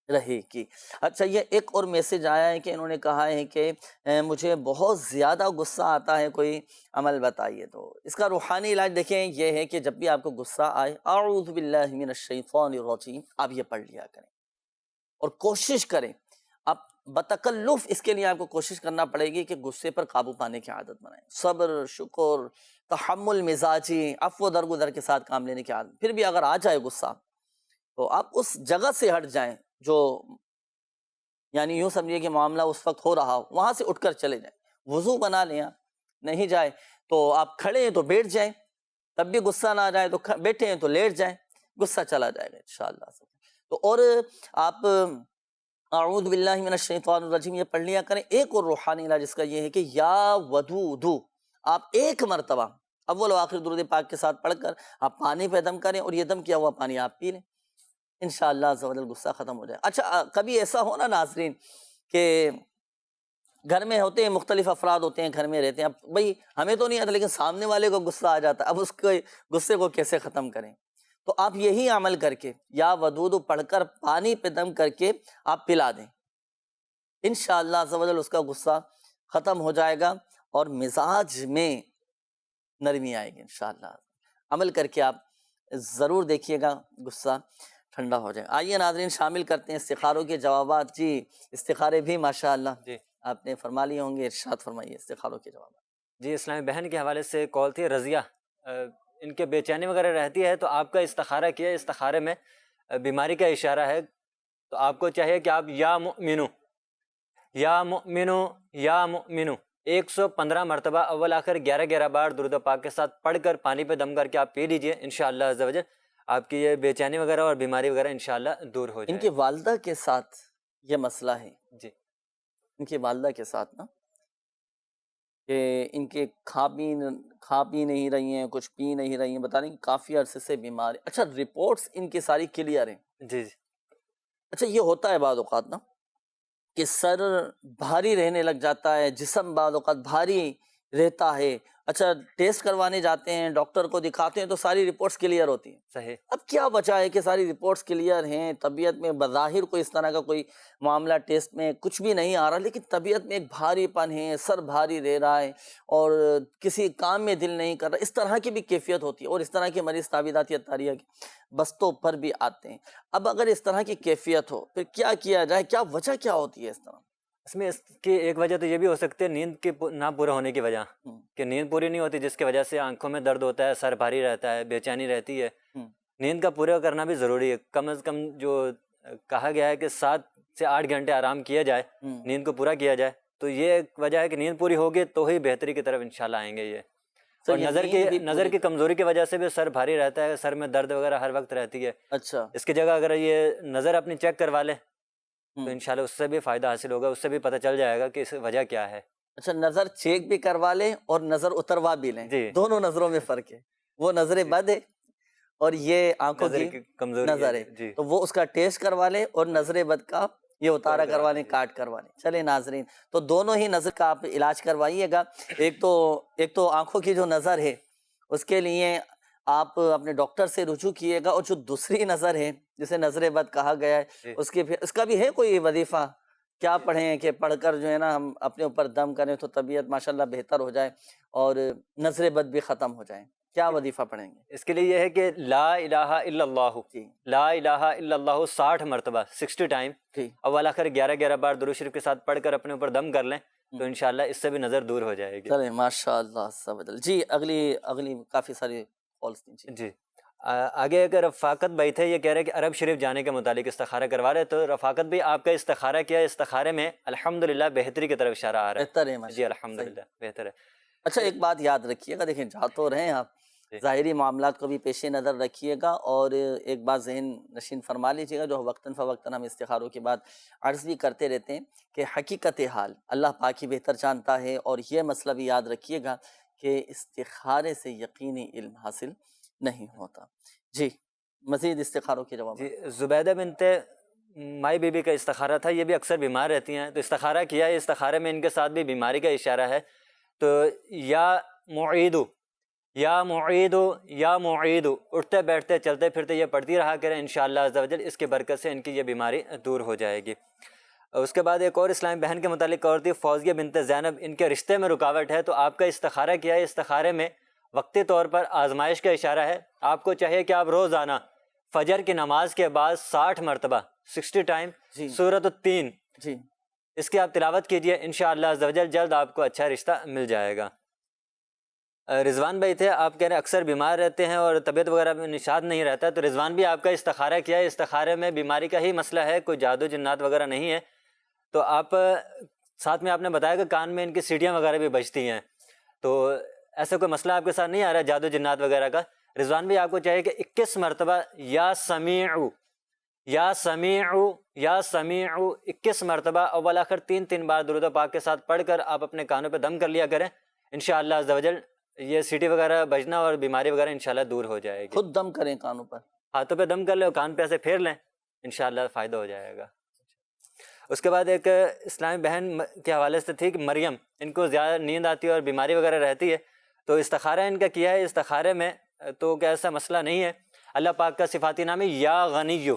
رہے گی۔ اچھا، یہ ایک اور میسج آیا ہے کہ انہوں نے کہا ہے کہ مجھے بہت زیادہ غصہ آتا ہے، کوئی عمل بتائیے۔ تو اس کا روحانی علاج دیکھیں یہ ہے کہ جب بھی آپ کو غصہ آئے، اعوذ باللہ من الشیطان الرجیم، آپ یہ پڑھ لیا کریں اور کوشش کریں، آپ بتکلف اس کے لیے آپ کو کوشش کرنا پڑے گی کہ غصے پر قابو پانے کی عادت بنائیں، صبر، شکر، تحمل مزاجی، عفو درگزر کے ساتھ کام لینے کی عادت۔ پھر بھی اگر آ جائے غصہ تو آپ اس جگہ سے ہٹ جائیں جو یعنی یوں سمجھیے کہ معاملہ اس وقت ہو رہا ہو، وہاں سے اٹھ کر چلے جائیں، وضو بنا لیں، نہیں جائے تو آپ کھڑے ہیں تو بیٹھ جائیں، تب بھی غصہ نہ آ جائے تو بیٹھے ہیں تو لیٹ جائیں، غصہ چلا جائے گا انشاءاللہ۔ تو اور آپ اعوذ باللہ من الشیطان الرجیم یہ پڑھ لیا کریں۔ ایک اور روحانی علاج اس کا یہ ہے کہ یا ودودو، آپ ایک مرتبہ اول و آخر درود پاک کے ساتھ پڑھ کر آپ پانی پہ دم کریں اور یہ دم کیا ہوا پانی آپ پی لیں، انشاءاللہ عز و جل غصہ ختم ہو جائے۔ اچھا، کبھی ایسا ہو نا ناظرین کہ گھر میں ہوتے ہیں، مختلف افراد ہوتے ہیں، گھر میں رہتے ہیں، اب بھئی ہمیں تو نہیں آتا لیکن سامنے والے کو غصہ آ جاتا ہے، اب اس کے غصے کو کیسے ختم کریں؟ تو آپ یہی عمل کر کے یا ودود پڑھ کر پانی پہ دم کر کے آپ پلا دیں، انشاءاللہ عز و جل اس کا غصہ ختم ہو جائے گا اور مزاج میں نرمی آئے گی انشاءاللہ۔ عمل کر کے آپ ضرور دیکھیے گا، غصہ ٹھنڈا ہو جائے۔ آئیے ناظرین شامل کرتے ہیں استخاروں کے جوابات۔ جی، استخارے بھی ماشاءاللہ جی آپ نے فرما لیے ہوں گے، ارشاد فرمائیے استخاروں کے جوابات۔ جی، اسلامی بہن کے حوالے سے کال تھی رضیہ، ان کے بے چینی وغیرہ رہتی ہے تو آپ کا استخارہ کیا، استخارے میں بیماری کا اشارہ ہے، تو آپ کو چاہیے کہ آپ یا مؤمنو یا مؤمنو یا مؤمنو 115 مرتبہ اول آخر 11 بار درود پاک کے ساتھ پڑھ کر پانی پہ دم کر کے آپ پی لیجئے، انشاءاللہ عز و جل آپ کی یہ بے چینی وغیرہ اور بیماری وغیرہ انشاءاللہ دور ہو جائے۔ ان کی والدہ کے ساتھ یہ مسئلہ ہے، جی، ان کی والدہ کے ساتھ نا کہ ان کے کھا پی نہیں رہی ہیں، کچھ پی نہیں رہی ہیں، بتا رہی ہیں کافی عرصے سے بیمار ہیں۔ اچھا، رپورٹس ان کی ساری کلیئر ہیں؟ جی جی۔ اچھا، یہ ہوتا ہے بعض اوقات نا کہ سر بھاری رہنے لگ جاتا ہے، جسم بعض اوقات بھاری رہتا ہے، اچھا ٹیسٹ کروانے جاتے ہیں، ڈاکٹر کو دکھاتے ہیں تو ساری رپورٹس کلیئر ہوتی ہیں، صحیح۔ اب کیا وجہ ہے کہ ساری رپورٹس کلیئر ہیں، طبیعت میں بظاہر کوئی اس طرح کا کوئی معاملہ ٹیسٹ میں کچھ بھی نہیں آ رہا، لیکن طبیعت میں ایک بھاری پن ہے، سر بھاری رہ رہا ہے اور کسی کام میں دل نہیں کر رہا، اس طرح کی بھی کیفیت ہوتی ہے اور اس طرح کے مریض تعویذات یا تاریہ کے بستوں پر بھی آتے ہیں۔ اب اگر اس طرح کی کیفیت ہو پھر کیا کیا جائے، کیا وجہ کیا ہوتی ہے اس طرح؟ اس میں اس کی ایک وجہ تو یہ بھی ہو سکتی ہے نیند کے نہ پورا ہونے کی وجہ، کہ نیند پوری نہیں ہوتی جس کی وجہ سے آنکھوں میں درد ہوتا ہے، سر بھاری رہتا ہے، بے چینی رہتی ہے۔ نیند کا پورا کرنا بھی ضروری ہے، کم از کم جو کہا گیا ہے کہ 7 سے 8 گھنٹے آرام کیا جائے، نیند کو پورا کیا جائے، تو یہ ایک وجہ ہے کہ نیند پوری ہوگی تو ہی بہتری کی طرف انشاءاللہ آئیں گے یہ۔ اور نظر کی کمزوری کی وجہ سے بھی سر بھاری رہتا ہے، سر میں درد وغیرہ ہر وقت رہتی ہے۔ اچھا، اس کی جگہ اگر یہ نظر اپنی چیک کروا لیں تو انشاءاللہ اس سے بھی فائدہ حاصل ہوگا، اس سے بھی پتہ چل جائے گا کہ اس وجہ کیا ہے۔ اچھا، نظر چیک بھی کروا لیں اور نظر اتروا بھی لیں، دونوں نظروں میں فرق ہے، وہ نظر بد ہے اور یہ آنکھوں کی کمزوری نظر ہے، تو وہ اس کا ٹیسٹ کروا لیں اور نظر بد کا یہ اتارا کروا لیں، کاٹ کروا لیں۔ چلیں ناظرین، تو دونوں ہی نظر کا آپ علاج کروائیے گا۔ ایک تو آنکھوں کی جو نظر ہے اس کے لیے آپ اپنے ڈاکٹر سے رجوع کیے گا، اور جو دوسری نظر ہے جسے نظر بد کہا گیا ہے اس کا بھی ہے کوئی وظیفہ کیا پڑھیں کہ پڑھ کر جو ہے نا ہم اپنے اوپر دم کریں تو طبیعت ماشاءاللہ بہتر ہو جائے اور نظر بد بھی ختم ہو جائیں؟ کیا وظیفہ پڑھیں گے؟ اس کے لیے یہ ہے کہ لا الہ الا اللہ، لا الہ الا اللہ 60 مرتبہ 60 ٹائم اول آخر 11 بار درود شریف کے ساتھ پڑھ کر اپنے اوپر دم کر لیں تو انشاءاللہ اس سے بھی نظر دور ہو جائے گی. چلیں ماشاءاللہ. جی اگلی کافی ساری کالز تھیں. جی آگے ایک رفاقت بھائی تھے، یہ کہہ رہے کہ عرب شریف جانے کے متعلق استخارہ کروا رہے. تو رفاقت بھی آپ کا استخارہ کیا، استخارے میں الحمدللہ بہتری کی طرف اشارہ آ رہا ہے. بہتر ہے جی الحمدللہ بہتر ہے. اچھا ایک بات یاد رکھیے گا، دیکھیں جا تو رہے ہیں آپ، ظاہری معاملات کو بھی پیش نظر رکھیے گا اور ایک بات ذہن نشین فرما لیجیے گا جو وقتاً فوقتاً ہم استخاروں کے بعد عرض بھی کرتے رہتے ہیں کہ حقیقت حال اللہ پاک ہی بہتر جانتا ہے. اور یہ مسئلہ بھی یاد رکھیے گا کہ استخارے سے یقینی علم حاصل نہیں ہوتا. جی مزید استخاروں کے جواب. جی زبیدہ بنت مائی بی بی کا استخارہ تھا، یہ بھی اکثر بیمار رہتی ہیں تو استخارہ کیا ہے. استخارے میں ان کے ساتھ بھی بیماری کا اشارہ ہے. تو یا معیدو یا معیدو یا معیدو اٹھتے بیٹھتے چلتے پھرتے یہ پڑھتی رہا کریں، انشاءاللہ عز و جل اس کی برکت سے ان کی یہ بیماری دور ہو جائے گی. اس کے بعد ایک اور اسلامی بہن کے متعلق اور تھی فوزیہ بنت زینب، ان کے رشتے میں رکاوٹ ہے. تو آپ کا استخارہ کیا ہے، استخارے میں وقتی طور پر آزمائش کا اشارہ ہے. آپ کو چاہیے کہ آپ روزانہ فجر کی نماز کے بعد 60 مرتبہ 60 ٹائم سورۃ التین اس کی آپ تلاوت کیجئے، انشاءاللہ عز و جل جلد آپ کو اچھا رشتہ مل جائے گا. رضوان بھائی تھے، آپ کہہ رہے ہیں اکثر بیمار رہتے ہیں اور طبیعت وغیرہ میں نشاط نہیں رہتا. تو رضوان بھی آپ کا استخارہ کیا ہے، استخارے میں بیماری کا ہی مسئلہ ہے، کوئی جادو جنات وغیرہ نہیں ہے. تو آپ ساتھ میں آپ نے بتایا کہ کان میں ان کی سیٹیاں وغیرہ بھی بجتی ہیں، تو ایسا کوئی مسئلہ آپ کے ساتھ نہیں آ رہا ہے جادو جنات وغیرہ کا. رضوان بھی آپ کو چاہیے کہ 21 مرتبہ یا سمیعو یا سمیعو یا سمیعو 21 مرتبہ اول آخر 3 بار درود پاک کے ساتھ پڑھ کر آپ اپنے کانوں پہ دم کر لیا کریں. انشاءاللہ عز و جل یہ سیٹی وغیرہ بجنا اور بیماری وغیرہ انشاءاللہ دور ہو جائے گی. خود دم کریں کانوں پر، ہاتھوں پہ دم کر لیں، کان پہ ایسے پھیر لیں، انشاءاللہ فائدہ ہو جائے گا. اس کے بعد ایک اسلامی بہن کے حوالے سے تھی کہ مریم، ان کو زیادہ نیند آتی ہے اور بیماری وغیرہ رہتی ہے. تو استخارہ ان کا کیا ہے، استخارے میں تو کیا ایسا مسئلہ نہیں ہے. اللہ پاک کا صفاتی نام ہے یا غنیو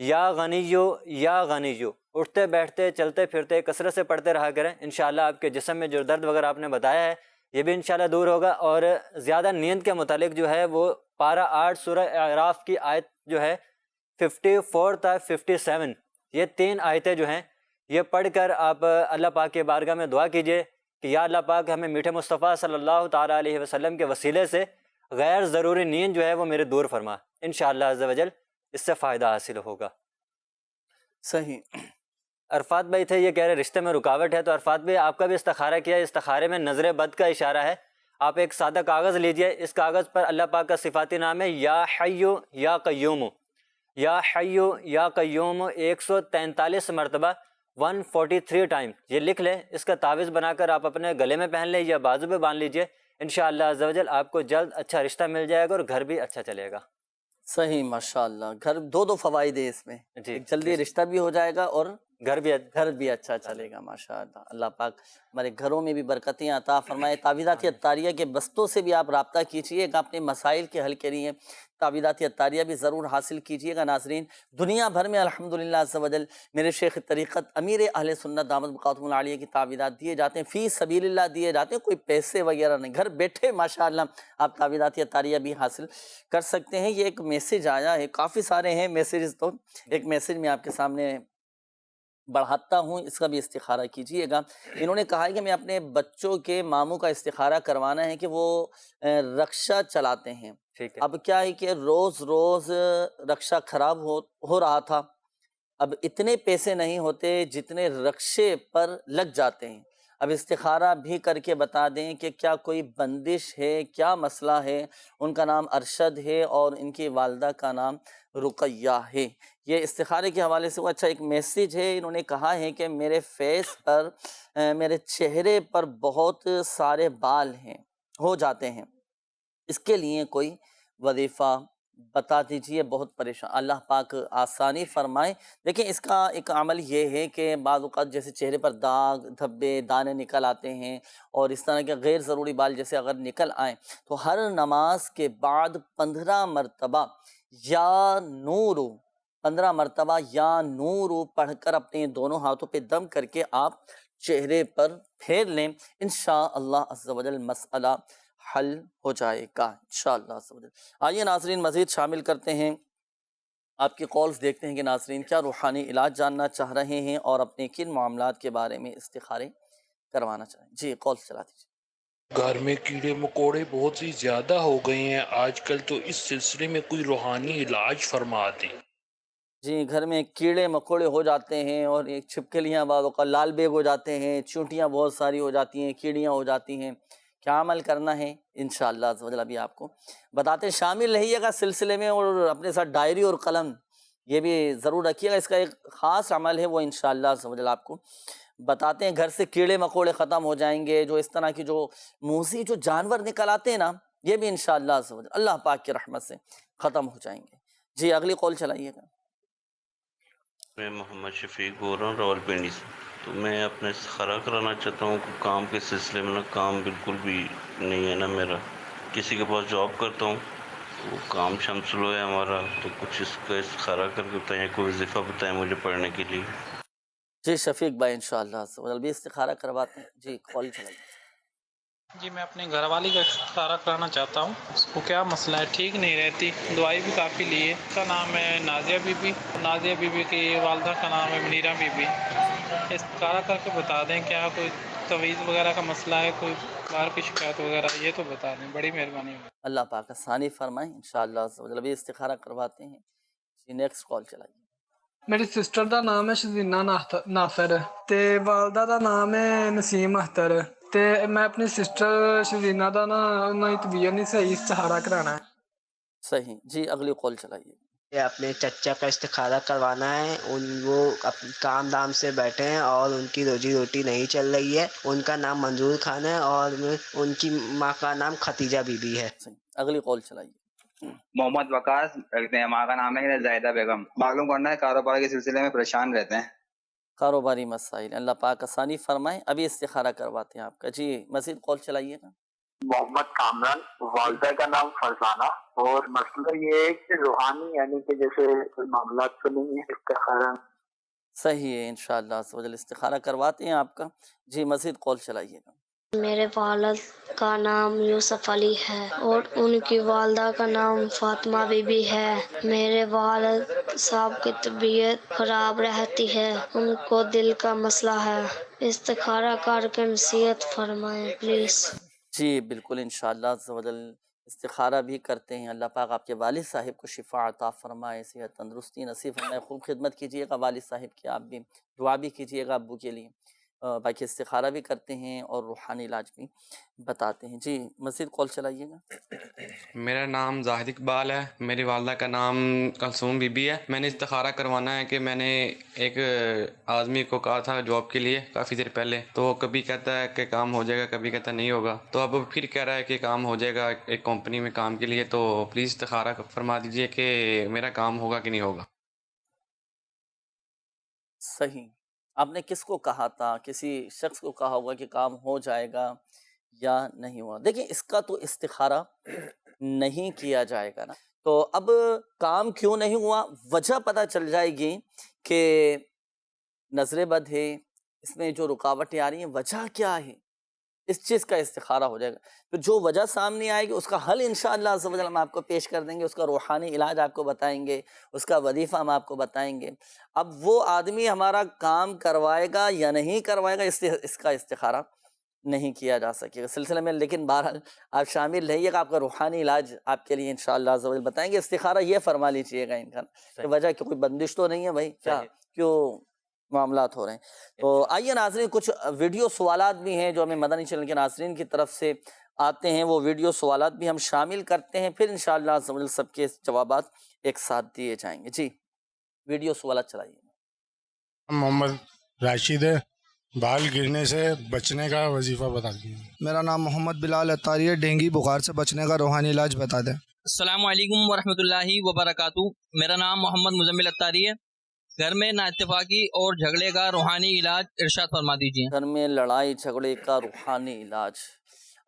یا غنیو یا غنیو. اٹھتے بیٹھتے چلتے پھرتے کثرت سے پڑھتے رہا کریں، انشاءاللہ آپ کے جسم میں جو درد وغیرہ آپ نے بتایا ہے یہ بھی انشاءاللہ دور ہوگا. اور زیادہ نیند کے متعلق جو ہے وہ پارہ 8 سورہ اعراف کی آیت جو ہے 54 تا 57، یہ 3 آیتیں جو ہیں یہ پڑھ کر آپ اللہ پاک کے بارگاہ میں دعا کیجئے کہ یا اللہ پاک ہمیں میٹھے مصطفیٰ صلی اللہ تعالیٰ علیہ وسلم کے وسیلے سے غیر ضروری نیند جو ہے وہ میرے دور فرما، انشاءاللہ عز و جل اس سے فائدہ حاصل ہوگا. صحیح. عرفات بھائی تھے، یہ کہہ رہے رشتے میں رکاوٹ ہے. تو عرفات بھائی آپ کا بھی استخارہ کیا ہے، استخارے میں نظر بد کا اشارہ ہے. آپ ایک سادہ کاغذ لیجئے، اس کاغذ پر اللہ پاک کا صفاتی نام ہے یا حیو یا قیوم یا حیو یا قیوم 143 مرتبہ 143 ٹائم یہ لکھ لیں. اس کا تعویذ بنا کر آپ اپنے گلے میں پہن لیں یا بازو پہ باندھ لیجئے، انشاءاللہ عز و جل آپ کو جلد اچھا رشتہ مل جائے گا اور گھر بھی اچھا چلے گا. صحیح ماشاءاللہ. گھر دو فوائد ہیں اس میں، جلدی رشتہ بھی ہو جائے گا اور گھر بھی اچھا چلے گا. ماشاءاللہ اللہ پاک ہمارے گھروں میں بھی برکتیں عطا فرمائے. تعویذات عطاریہ کے بستوں سے بھی آپ رابطہ کیجیے گا اپنے مسائل کے حل کے لیے. تعویذات عطاریہ بھی ضرور حاصل کیجیے گا. ناظرین دنیا بھر میں الحمدللہ عز و جل میرے شیخ طریقت امیر اہل سنت دامت بقاتم العالیہ کی تعویذات دیے جاتے ہیں، فی سبیل اللہ دیے جاتے ہیں، کوئی پیسے وغیرہ نہیں. گھر بیٹھے ماشاءاللہ آپ تعویذات عطاریہ بھی حاصل کر سکتے ہیں. یہ ایک میسیج آیا ہے، کافی سارے ہیں میسیجز، تو ایک میسیج میں آپ کے سامنے بڑھاتا ہوں، اس کا بھی استخارہ کیجئے گا. انہوں نے کہا ہے کہ میں اپنے بچوں کے ماموں کا استخارہ کروانا ہے کہ وہ رکشہ چلاتے ہیں. اب کیا ہے کہ روز رکشہ خراب ہو رہا تھا. اب اتنے پیسے نہیں ہوتے جتنے رکشے پر لگ جاتے ہیں. اب استخارہ بھی کر کے بتا دیں کہ کیا کوئی بندش ہے، کیا مسئلہ ہے. ان کا نام ارشد ہے اور ان کی والدہ کا نام رقیہ ہے. یہ استخارے کے حوالے سے اچھا ایک میسیج ہے. انہوں نے کہا ہے کہ میرے فیس پر، میرے چہرے پر بہت سارے بال ہو جاتے ہیں، اس کے لیے کوئی وظیفہ بتا دیجئے، بہت پریشان. اللہ پاک آسانی فرمائے. دیکھیں اس کا ایک عمل یہ ہے کہ بعض اوقات جیسے چہرے پر داغ دھبے دانے نکل آتے ہیں اور اس طرح کے غیر ضروری بال جیسے اگر نکل آئیں تو ہر نماز کے بعد 15 مرتبہ یا نور 15 مرتبہ یا نور پڑھ کر اپنے دونوں ہاتھوں پہ دم کر کے آپ چہرے پر پھیر لیں، انشاءاللہ عز و جل مسئلہ حل ہو جائے گا انشاءاللہ عز و جل۔ آئیے ناظرین مزید شامل کرتے ہیں آپ کی کالز، دیکھتے ہیں کہ ناظرین کیا روحانی علاج جاننا چاہ رہے ہیں اور اپنے کن معاملات کے بارے میں استخارے کروانا چاہیں۔ جی کال چلا دیجیے۔ گھر میں کیڑے مکوڑے بہت ہی زیادہ ہو گئے ہیں آج کل، تو اس سلسلے میں کوئی روحانی علاج فرما دیں۔ جی گھر میں کیڑے مکوڑے ہو جاتے ہیں اور ایک چھپکلیاں بعض اوقات لال بیگ ہو جاتے ہیں، چونٹیاں بہت ساری ہو جاتی ہیں، کیڑیاں ہو جاتی ہیں، کیا عمل کرنا ہے انشاءاللہ عز و جل ابھی آپ کو بتاتے ہیں۔ شامل رہیے گا سلسلے میں اور اپنے ساتھ ڈائری اور قلم یہ بھی ضرور رکھیے گا، اس کا ایک خاص عمل ہے وہ انشاءاللہ عز و جل آپ کو بتاتے ہیں۔ گھر سے کیڑے مکوڑے ختم ہو جائیں گے، جو اس طرح کی جو موذی جو جانور نکل آتے ہیں نا، یہ بھی انشاءاللہ عز و جل اللہ پاک کی رحمت سے ختم ہو جائیں گے۔ جی اگلی کال چلائیے گا۔ میں محمد شفیق بول رہا ہوں راول پنڈی سے، تو میں اپنے استخارہ کرانا چاہتا ہوں کہ کام کے سلسلے میں نا کام بالکل بھی نہیں ہے نا میرا، کسی کے پاس جاب کرتا ہوں، وہ کام شمسلو ہے ہمارا، تو کچھ اس کا استخارہ کر کے بتائیں، کوئی وظیفہ بتائیں مجھے پڑھنے کے لیے۔ جی شفیق بھائی انشاءاللہ عز و جل بھی استخارہ کرواتے ہیں۔ جی کال چلائیے۔ جی میں اپنے گھر والی کا استخارہ کرانا چاہتا ہوں، اس کو کیا مسئلہ ہے، ٹھیک نہیں رہتی، دوائی بھی کافی لی ہے۔ اس کا نام ہے نازیہ بی بی، نازیہ بی بی کی والدہ کا نام ہے منیرہ بی بی۔ استخارہ کر کے بتا دیں کیا کوئی تویز وغیرہ کا مسئلہ ہے، کوئی باہر کی شکایت وغیرہ، یہ تو بتا دیں، بڑی مہربانی ہوگی۔ اللہ پاک آسانی فرمائیں انشاءاللہ عز و جل بھی استخارہ کرواتے ہیں۔ جی نیکسٹ کال چلائیے۔ میری سسٹر دا نام ہے شزینہ ناصر تے والدہ دا نام ہے نسیم اختر تے میں اپنی سسٹر شزینہ دا نا طبیعت نہیں صحیح، استخارہ کرانا ہے۔ صحیح، جی اگلی کال چلائیے۔ اپنے چچا کا استخارہ کروانا ہے، وہ کام دام سے بیٹھے ہیں اور ان کی روزی روٹی نہیں چل رہی ہے۔ ان کا نام منظور خان ہے اور ان کی ماں کا نام ختیجہ بی بی ہے۔ اگلی کال چلائیے۔ محمد وقاص رکھتے ہیں، ماں کا نام ہے زاہدہ بیگم۔ معلوم کرنا ہے کاروبار کے سلسلے میں پریشان رہتے ہیں، کاروباری مسائل، اللہ پاک آسانی فرمائیں، ابھی استخارہ کرواتے ہیں آپ کا۔ جی مزید کال چلائیے گا۔ محمد کامران، والدہ کا نام فرزانہ، اور مسئلہ یہ ہے کہ روحانی یعنی کہ جیسے کوئی معاملات تو نہیں ہے، استخارہ صحیح ہے انشاءاللہ عز و جل استخارہ کرواتے ہیں آپ کا۔ جی مزید کال چلائیے گا۔ میرے والد کا نام یوسف علی ہے اور ان کی والدہ کا نام فاطمہ بی بی ہے۔ میرے والد صاحب کی طبیعت خراب رہتی ہے، ان کو دل کا مسئلہ ہے، استخارہ کر کے نصیحت فرمائیں پلیز۔ جی بالکل انشاءاللہ عز و جل استخارہ بھی کرتے ہیں، اللہ پاک آپ کے والد صاحب کو شفا عطا فرمائے، صحت تندرستی نصیب فرمائے۔ خوب خدمت کیجیے گا والد صاحب کی، آپ بھی دعا بھی کیجیے گا ابو کے لیے، باقی استخارہ بھی کرتے ہیں اور روحانی علاج بھی بتاتے ہیں۔ جی مزید کال چلائیے گا۔ میرا نام زاہد اقبال ہے، میری والدہ کا نام کلثوم بی بی ہے۔ میں نے استخارہ کروانا ہے کہ میں نے ایک آدمی کو کہا تھا جاب کے لیے کافی دیر پہلے، تو وہ کبھی کہتا ہے کہ کام ہو جائے گا، کبھی کہتا نہیں ہوگا، تو اب پھر کہہ رہا ہے کہ کام ہو جائے گا ایک کمپنی میں کام کے لیے، تو پلیز استخارہ فرما دیجئے کہ میرا کام ہوگا کہ نہیں ہوگا۔ صحیح، آپ نے کس کو کہا تھا؟ کسی شخص کو کہا ہوگا کہ کام ہو جائے گا یا نہیں ہوا؟ دیکھیں اس کا تو استخارہ نہیں کیا جائے گا نا، تو اب کام کیوں نہیں ہوا وجہ پتہ چل جائے گی کہ نظر بد ہے، اس میں جو رکاوٹیں آ رہی ہیں وجہ کیا ہے، اس چیز کا استخارہ ہو جائے گا۔ تو جو وجہ سامنے آئے گی اس کا حل انشاءاللہ عز و جل ہم آپ کو پیش کر دیں گے، اس کا روحانی علاج آپ کو بتائیں گے، اس کا وظیفہ ہم آپ کو بتائیں گے۔ اب وہ آدمی ہمارا کام کروائے گا یا نہیں کروائے گا، اس کا استخارہ نہیں کیا جا سکے گا سلسلے میں، لیکن بہرحال آپ شامل رہیے گا، آپ کا روحانی علاج آپ کے لیے انشاءاللہ عز و جل بتائیں گے۔ استخارہ یہ فرما لیجیے گا ان کا کہ وجہ کہ کوئی بندش تو نہیں ہے بھائی، کیا کیوں معاملات ہو رہے ہیں۔ تو آئیے ناظرین کچھ ویڈیو سوالات بھی ہیں جو ہمیں مدنی چینل کے ناظرین کی طرف سے آتے ہیں، وہ ویڈیو سوالات بھی ہم شامل کرتے ہیں، پھر انشاءاللہ عز و جل سب کے جوابات ایک ساتھ دیے جائیں گے۔ جی ویڈیو سوالات چلائیے۔ محمد راشد ہے، بال گرنے سے بچنے کا وظیفہ بتا دیجیے۔ میرا نام محمد بلال اتاری ہے، ڈینگی بخار سے بچنے کا روحانی علاج بتا دیں۔ السلام علیکم ورحمۃ اللہ وبرکاتہ، میرا نام محمد مزمل اتاری ہے، گھر میں نا اتفاقی اور جھگڑے کا روحانی علاج ارشاد فرما دیجیے۔ گھر میں لڑائی جھگڑے کا روحانی علاج،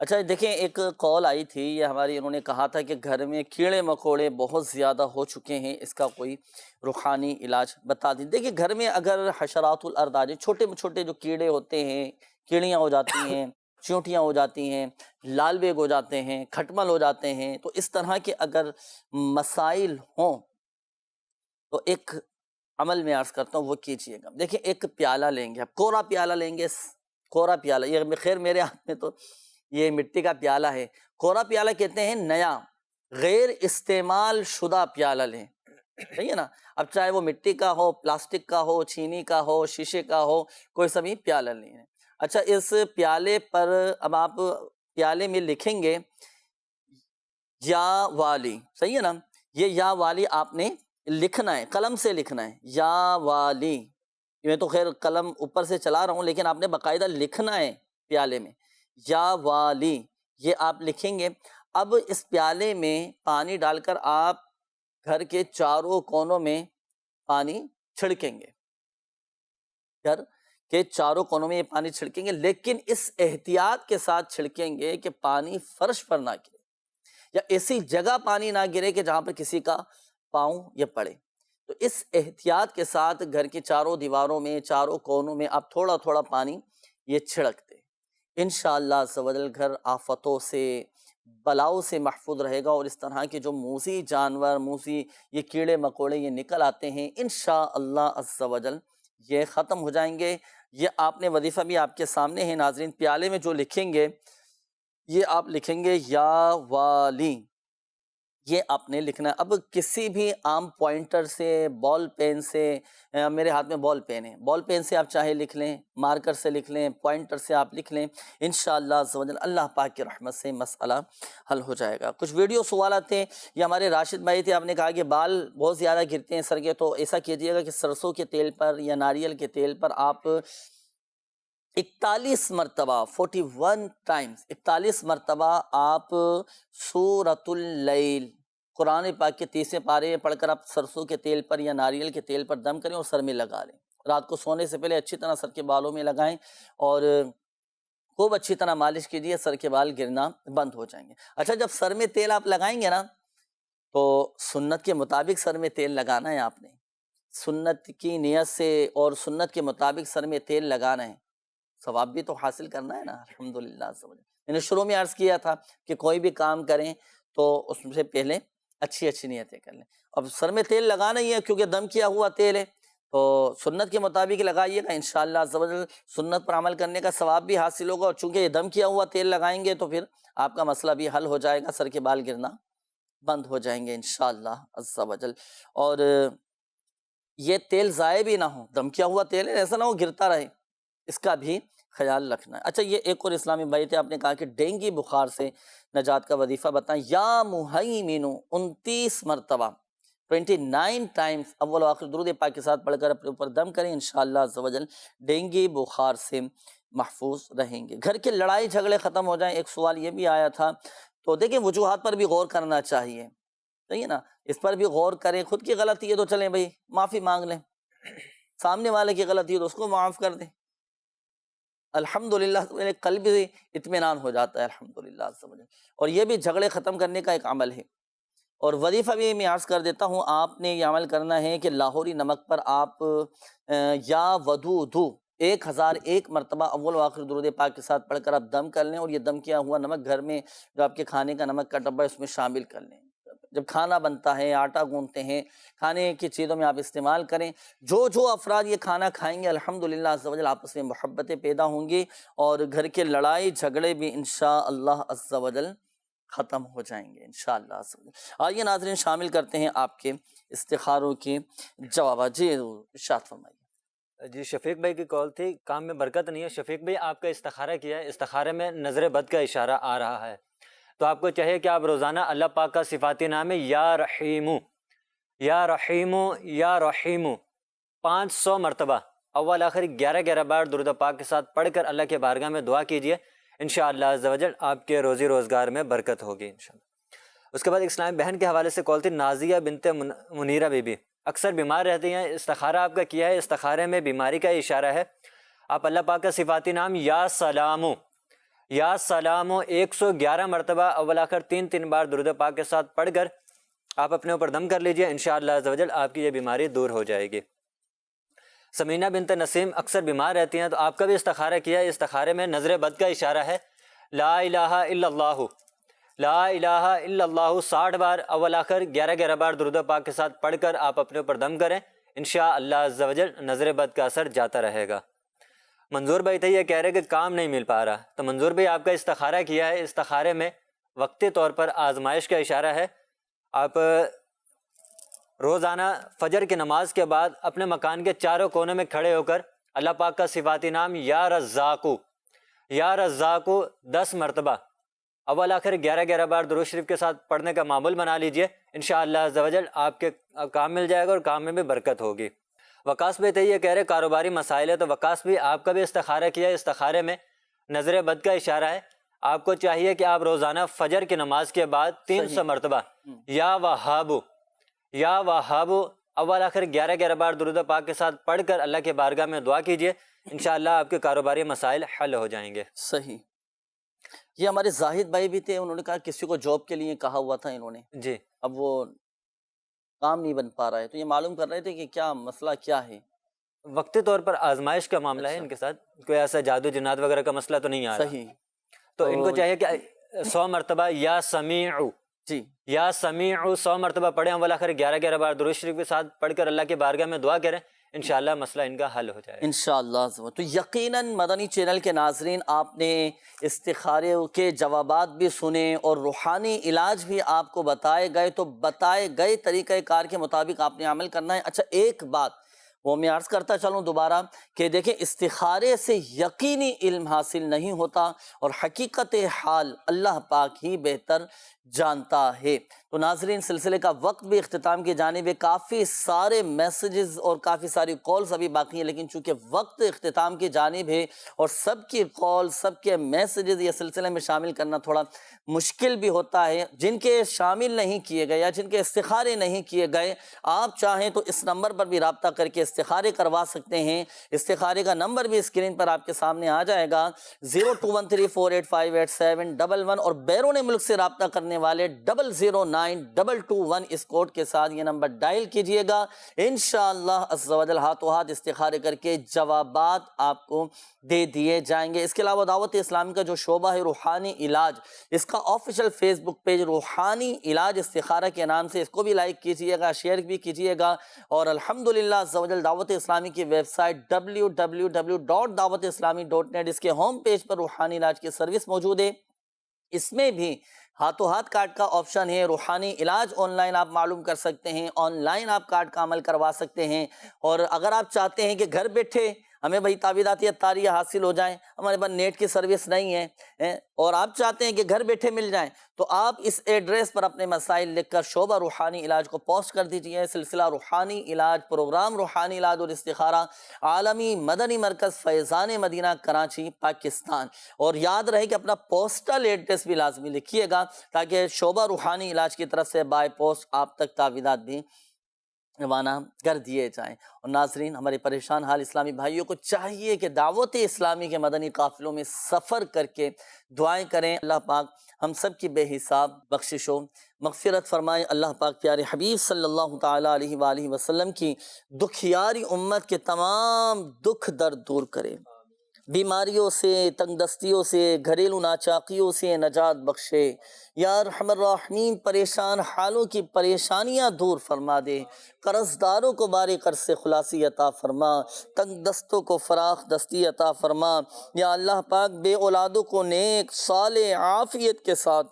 اچھا دیکھیں، ایک کال آئی تھی، یہ ہماری، انہوں نے کہا تھا کہ گھر میں کیڑے مکوڑے بہت زیادہ ہو چکے ہیں، اس کا کوئی روحانی علاج بتا دیں۔ دیکھیں، گھر میں اگر حشرات الارض آ جائیں، چھوٹے چھوٹے جو کیڑے ہوتے ہیں، کیڑیاں ہو جاتی ہیں، چیونٹیاں ہو جاتی ہیں، لال بیگ ہو جاتے ہیں، کھٹمل ہو جاتے ہیں، تو اس طرح کے اگر مسائل ہوں تو ایک عمل میں عرض کرتا ہوں وہ کیجئے گا۔ دیکھیں، ایک پیالہ لیں گے، آپ کورا پیالہ لیں گے، کورا پیالہ، یہ خیر میرے ہاتھ میں تو یہ مٹی کا پیالہ ہے، کورا پیالہ کہتے ہیں نیا غیر استعمال شدہ پیالہ لیں، صحیح ہے نا؟ اب چاہے وہ مٹی کا ہو، پلاسٹک کا ہو، چینی کا ہو، شیشے کا ہو، کوئی سا بھی پیالہ لیں۔ اچھا، اس پیالے پر اب آپ پیالے میں لکھیں گے یا والی، صحیح ہے نا؟ یہ یا والی آپ نے لکھنا ہے، قلم سے لکھنا ہے، یا والی۔ میں تو خیر قلم اوپر سے چلا رہا ہوں، لیکن آپ نے باقاعدہ لکھنا ہے پیالے میں، یا والی، یہ آپ لکھیں گے۔ اب اس پیالے میں پانی ڈال کر آپ گھر کے چاروں کونوں میں پانی چھڑکیں گے، گھر کے چاروں کونوں میں یہ پانی چھڑکیں گے، لیکن اس احتیاط کے ساتھ چھڑکیں گے کہ پانی فرش پر نہ گرے، یا ایسی جگہ پانی نہ گرے کہ جہاں پر کسی کا پاؤں یہ پڑے۔ تو اس احتیاط کے ساتھ گھر کی چاروں دیواروں میں، چاروں کونوں میں آپ تھوڑا تھوڑا پانی یہ چھڑکتے، انشاءاللہ عز و جل گھر آفتوں سے، بلاؤں سے محفوظ رہے گا، اور اس طرح کے جو موذی جانور، موذی یہ کیڑے مکوڑے یہ نکل آتے ہیں، انشاءاللہ عز و جل یہ ختم ہو جائیں گے۔ یہ آپ نے وظیفہ بھی آپ کے سامنے ہے ناظرین، پیالے میں جو لکھیں گے یہ آپ لکھیں گے یا والی، یہ آپ نے لکھنا ہے۔ اب کسی بھی عام پوائنٹر سے، بال پین سے، میرے ہاتھ میں بال پین ہے، بال پین سے آپ چاہے لکھ لیں، مارکر سے لکھ لیں، پوائنٹر سے آپ لکھ لیں، انشاءاللہ عز و جل اللہ پاک کی رحمت سے مسئلہ حل ہو جائے گا۔ کچھ ویڈیو سوالات تھے، یہ ہمارے راشد بھائی تھے، آپ نے کہا کہ بال بہت زیادہ گرتے ہیں سر کے، تو ایسا کیجئے گا کہ سرسوں کے تیل پر یا ناریل کے تیل پر آپ 41 مرتبہ 41 ٹائمز 41 مرتبہ آپ سورۃ اللیل قرآن پاک کے 30 پارے میں پڑھ کر آپ سرسوں کے تیل پر یا ناریل کے تیل پر دم کریں اور سر میں لگا لیں۔ رات کو سونے سے پہلے اچھی طرح سر کے بالوں میں لگائیں اور خوب اچھی طرح مالش کیجیے، سر کے بال گرنا بند ہو جائیں گے۔ اچھا، جب سر میں تیل آپ لگائیں گے نا تو سنت کے مطابق سر میں تیل لگانا ہے، آپ نے سنت کی نیت سے اور سنت کے مطابق سر میں تیل لگانا ہے، ثواب بھی تو حاصل کرنا ہے نا، الحمدللہ۔ میں نے شروع میں عرض کیا تھا کہ کوئی بھی کام کریں تو اس سے پہلے اچھی اچھی نیتیں کر لیں۔ اب سر میں تیل لگانا ہی ہے کیونکہ دم کیا ہوا تیل ہے، تو سنت کے مطابق لگائیے گا، انشاءاللہ عز و جل سنت پر عمل کرنے کا ثواب بھی حاصل ہوگا، اور چونکہ یہ دم کیا ہوا تیل لگائیں گے تو پھر آپ کا مسئلہ بھی حل ہو جائے گا، سر کے بال گرنا بند ہو جائیں گے انشاءاللہ عز و جل۔ اور یہ تیل ضائع بھی نہ ہو، دم کیا ہوا تیل ہے، ایسا نہ ہو گرتا رہے، اس کا بھی خیال رکھنا ہے۔ اچھا، یہ ایک اور اسلامی بھائی تھے، آپ نے کہا کہ ڈینگی بخار سے نجات کا وظیفہ بتائیں۔ یا مہیمن 29 مرتبہ 29 ٹائمز اول و آخر درود پاک کے ساتھ پڑھ کر اپنے اوپر دم کریں، انشاءاللہ عز و جل ڈینگی بخار سے محفوظ رہیں گے۔ گھر کے لڑائی جھگڑے ختم ہو جائیں، ایک سوال یہ بھی آیا تھا، تو دیکھیں وجوہات پر بھی غور کرنا چاہیے، صحیح ہے نا، اس پر بھی غور کریں۔ خود کی غلطی ہے تو چلیں بھائی معافی مانگ لیں، سامنے والے کی غلطی ہے تو اس کو معاف کر دیں، الحمدللہ میرے قلب بھی اطمینان ہو جاتا ہے، الحمدللہ۔ اور یہ بھی جھگڑے ختم کرنے کا ایک عمل ہے۔ اور وظیفہ بھی میں عرض کر دیتا ہوں، آپ نے یہ عمل کرنا ہے کہ لاہوری نمک پر آپ یا ودودو 1001 مرتبہ اول و آخر درود پاک کے ساتھ پڑھ کر آپ دم کر لیں، اور یہ دم کیا ہوا نمک گھر میں جو آپ کے کھانے کا نمک کا ڈبہ ہے اس میں شامل کر لیں۔ جب کھانا بنتا ہے، آٹا گوندتے ہیں، کھانے کی چیزوں میں آپ استعمال کریں۔ جو افراد یہ کھانا کھائیں گے الحمدللہ عز و جل آپس میں محبتیں پیدا ہوں گی، اور گھر کے لڑائی جھگڑے بھی انشاءاللہ عز و جل ختم ہو جائیں گے انشاءاللہ عز و جل۔ آئیے ناظرین شامل کرتے ہیں آپ کے استخاروں کے جوابات۔ جی ارشاد فرمائیے۔ جی شفیق بھائی کی کال تھی، کام میں برکت نہیں ہے۔ شفیق بھائی آپ کا استخارہ کیا ہے، استخارے میں نظر بد کا اشارہ آ رہا ہے، تو آپ کو چاہیے کہ آپ روزانہ اللہ پاک کا صفاتی نام ہے یا رحیمو یا رحیمو یا رحیمو 500 مرتبہ اول آخر 11 بار درود پاک کے ساتھ پڑھ کر اللہ کے بارگاہ میں دعا کیجئے، انشاءاللہ عز و جل آپ کے روزی روزگار میں برکت ہوگی انشاءاللہ۔ اس کے بعد ایک اسلامی بہن کے حوالے سے کال تھی، نازیہ بنت منیرہ بی بی، اکثر بیمار رہتی ہیں، استخارہ آپ کا کیا ہے، استخارے میں بیماری کا اشارہ ہے۔ آپ اللہ پاک کا صفاتی نام یا سلامو یا سلام 111 مرتبہ اول آخر 3 بار درود پاک کے ساتھ پڑھ کر آپ اپنے اوپر دم کر لیجئے، انشاءاللہ عز و جل آپ کی یہ بیماری دور ہو جائے گی۔ سمینہ بنت نسیم اکثر بیمار رہتی ہیں، تو آپ کا بھی استخارہ کیا ہے، استخارے میں نظر بد کا اشارہ ہے۔ لا الہ الا اللہ، لا الہ الا اللہ 60 بار اول آخر 11 بار درود پاک کے ساتھ پڑھ کر آپ اپنے اوپر دم کریں، انشاءاللہ عز و جل نظر بد کا اثر جاتا رہے گا۔ منظور بھائی تھے، یہ کہہ رہے کہ کام نہیں مل پا رہا، تو منظور بھائی آپ کا استخارہ کیا ہے، استخارے میں وقتی طور پر آزمائش کا اشارہ ہے۔ آپ روزانہ فجر کی نماز کے بعد اپنے مکان کے چاروں کونے میں کھڑے ہو کر اللہ پاک کا صفاتی نام یا رزاقو، یا رزاقو 10 مرتبہ اول آخر 11 بار درود شریف کے ساتھ پڑھنے کا معمول بنا لیجئے، انشاءاللہ عز و جل آپ کے کام مل جائے گا اور کام میں بھی برکت ہوگی۔ وقاص بھائی تھے، یہ کہہ رہے کاروباری مسائل ہے، تو وقاص بھی آپ کا بھی استخارہ کیا ہے، استخارے میں نظر بد کا اشارہ ہے۔ آپ کو چاہیے کہ آپ روزانہ فجر کی نماز کے بعد 300 مرتبہ یا وہابو، یا وہابو اول آخر 11 بار درود پاک کے ساتھ پڑھ کر اللہ کے بارگاہ میں دعا کیجئے، انشاءاللہ آپ کے کاروباری مسائل حل ہو جائیں گے۔ صحیح۔ یہ ہمارے زاہد بھائی بھی تھے، انہوں نے کہا کسی کو جاب کے لیے کہا ہوا تھا انہوں نے، جی، اب وہ کام نہیں بن پا رہا ہے، تو یہ معلوم کر رہے تھے کہ کیا مسئلہ کیا ہے۔ وقتی طور پر آزمائش کا معاملہ ہے ان کے ساتھ، کوئی ایسا جادو جنات وغیرہ کا مسئلہ تو نہیں آ رہا۔ صحیح، تو ان کو چاہیے کہ 100 مرتبہ یا سمیعو، جی، یا سمیعو 100 مرتبہ پڑھیں، اول آخر 11 بار درود شریف کے ساتھ پڑھ کر اللہ کی بارگاہ میں دعا کریں، انشاءاللہ مسئلہ ان کا حل ہو جائے گا انشاءاللہ۔ تو یقیناً مدنی چینل کے ناظرین، آپ نے استخارے کے جوابات بھی سنے اور روحانی علاج بھی آپ کو بتائے گئے، تو بتائے گئے طریقہ کار کے مطابق آپ نے عمل کرنا ہے۔ اچھا، ایک بات وہ میں عرض کرتا چلوں دوبارہ کہ دیکھیں، استخارے سے یقینی علم حاصل نہیں ہوتا، اور حقیقت حال اللہ پاک ہی بہتر جانتا ہے۔ تو ناظرین، سلسلے کا وقت بھی اختتام کی جانب ہے، کافی سارے میسیجز اور کافی ساری کالز ابھی باقی ہیں، لیکن چونکہ وقت اختتام کی جانب ہے اور سب کی کال، سب کے میسیجز یہ سلسلے میں شامل کرنا تھوڑا مشکل بھی ہوتا ہے۔ جن کے شامل نہیں کیے گئے یا جن کے استخارے نہیں کیے گئے، آپ چاہیں تو اس نمبر پر بھی رابطہ کر کے استخارے کروا سکتے ہیں۔ استخارے کا نمبر بھی اسکرین پر آپ کے سامنے آ جائے گا، 021348587111، اور بیرون ملک سے رابطہ کرنے والے 009221 اس کوڈ کے ساتھ یہ نمبر ڈائل کیجئے گا۔ انشاءاللہ عز و جل ہاتھوں ہاتھ استخارے کر کے جوابات آپ کو دے دیے جائیں گے۔ اس کے علاوہ دعوت اسلامی کا جو شعبہ ہے روحانی علاج، اس کا آفیشیل فیس بک پیج روحانی علاج استخارہ کے نام سے، اس کو بھی لائک کیجئے گا، شیئر بھی کیجئے گا، اور الحمدللہ عز و جل دعوت اسلامی کی ویب سائٹ www.dawatislami.net، اس کے ہوم پیج پر روحانی علاج کی سروس موجود ہے۔ اس میں بھی ہاتھوں ہاتھ کارڈ کا آپشن ہے، روحانی علاج آن لائن آپ معلوم کر سکتے ہیں، آن لائن آپ کارڈ کا عمل کروا سکتے ہیں، اور اگر آپ چاہتے ہیں کہ گھر بیٹھے ہمیں بھائی تعویذات طاریہ حاصل ہو جائیں، ہمارے پاس نیٹ کی سروس نہیں ہے، اور آپ چاہتے ہیں کہ گھر بیٹھے مل جائیں، تو آپ اس ایڈریس پر اپنے مسائل لکھ کر شعبہ روحانی علاج کو پوسٹ کر دیجئے۔ سلسلہ روحانی علاج، پروگرام روحانی علاج اور استخارہ، عالمی مدنی مرکز فیضان مدینہ، کراچی، پاکستان۔ اور یاد رہے کہ اپنا پوسٹل ایڈریس بھی لازمی لکھیے گا، تاکہ شعبہ روحانی علاج کی طرف سے بائی پوسٹ آپ تک تعویذات بھی روانہ کر دیے جائیں۔ اور ناظرین، ہمارے پریشان حال اسلامی بھائیوں کو چاہیے کہ دعوت اسلامی کے مدنی قافلوں میں سفر کر کے دعائیں کریں، اللہ پاک ہم سب کی بے حساب بخشش و مغفرت فرمائے۔ اللہ پاک پیارے حبیب صلی اللہ تعالیٰ علیہ وآلہ وسلم کی دکھیاری امت کے تمام دکھ درد دور کرے، بیماریوں سے، تنگ دستیوں سے، گھریلو ناچاقیوں سے نجات بخشے۔ یا ارحم الراحمین، پریشان حالوں کی پریشانیاں دور فرما دے، قرض داروں کو بارے قرض سے خلاصی عطا فرما، تنگ دستوں کو فراخ دستی عطا فرما۔ یا اللہ پاک، بے اولادوں کو نیک، صالح، عافیت کے ساتھ،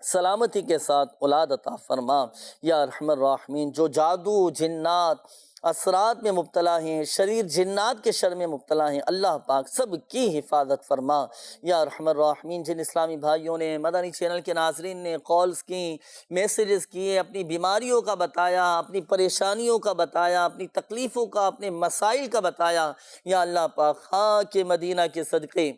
سلامتی کے ساتھ اولاد عطا فرما۔ یا ارحم الراحمین، جو جادو، جنات، اثرات میں مبتلا ہیں، شریر جنات کے شر میں مبتلا ہیں، اللہ پاک سب کی حفاظت فرما۔ یا ارحم الراحمین، جن اسلامی بھائیوں نے، مدنی چینل کے ناظرین نے کالز کی، میسیجز کیے، اپنی بیماریوں کا بتایا، اپنی پریشانیوں کا بتایا، اپنی تکلیفوں کا، اپنے مسائل کا بتایا، یا اللہ پاک خاک مدینہ کے صدقے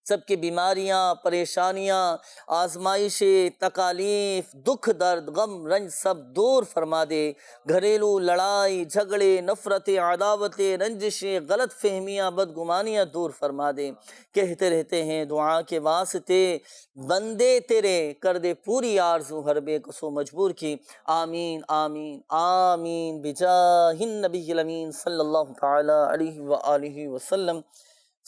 سب کی بیماریاں، پریشانیاں، آزمائشیں، تکالیف، دکھ، درد، غم، رنج سب دور فرما دے۔ گھریلو لڑائی، جھگڑے، نفرتیں، عداوتیں، رنجشیں، غلط فہمیاں، بدگمانیاں دور فرما دے۔ کہتے رہتے ہیں دعا کے واسطے بندے تیرے، کر دے پوری آرزو ہر بے کسو مجبور کی۔ آمین آمین آمین بجاہ النبی الامین صلی اللہ تعالی علیہ وآلہ وسلم۔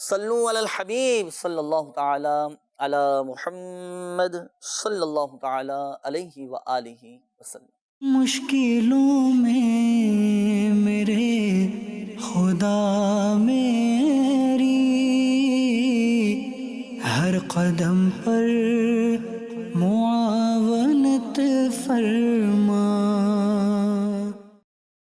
صلو علی الحبیب صلی اللہ تعالی علی محمد صلی اللہ تعالی علیہ وآلہ وسلم۔ مشکلوں میں میرے خدا میری ہر قدم پر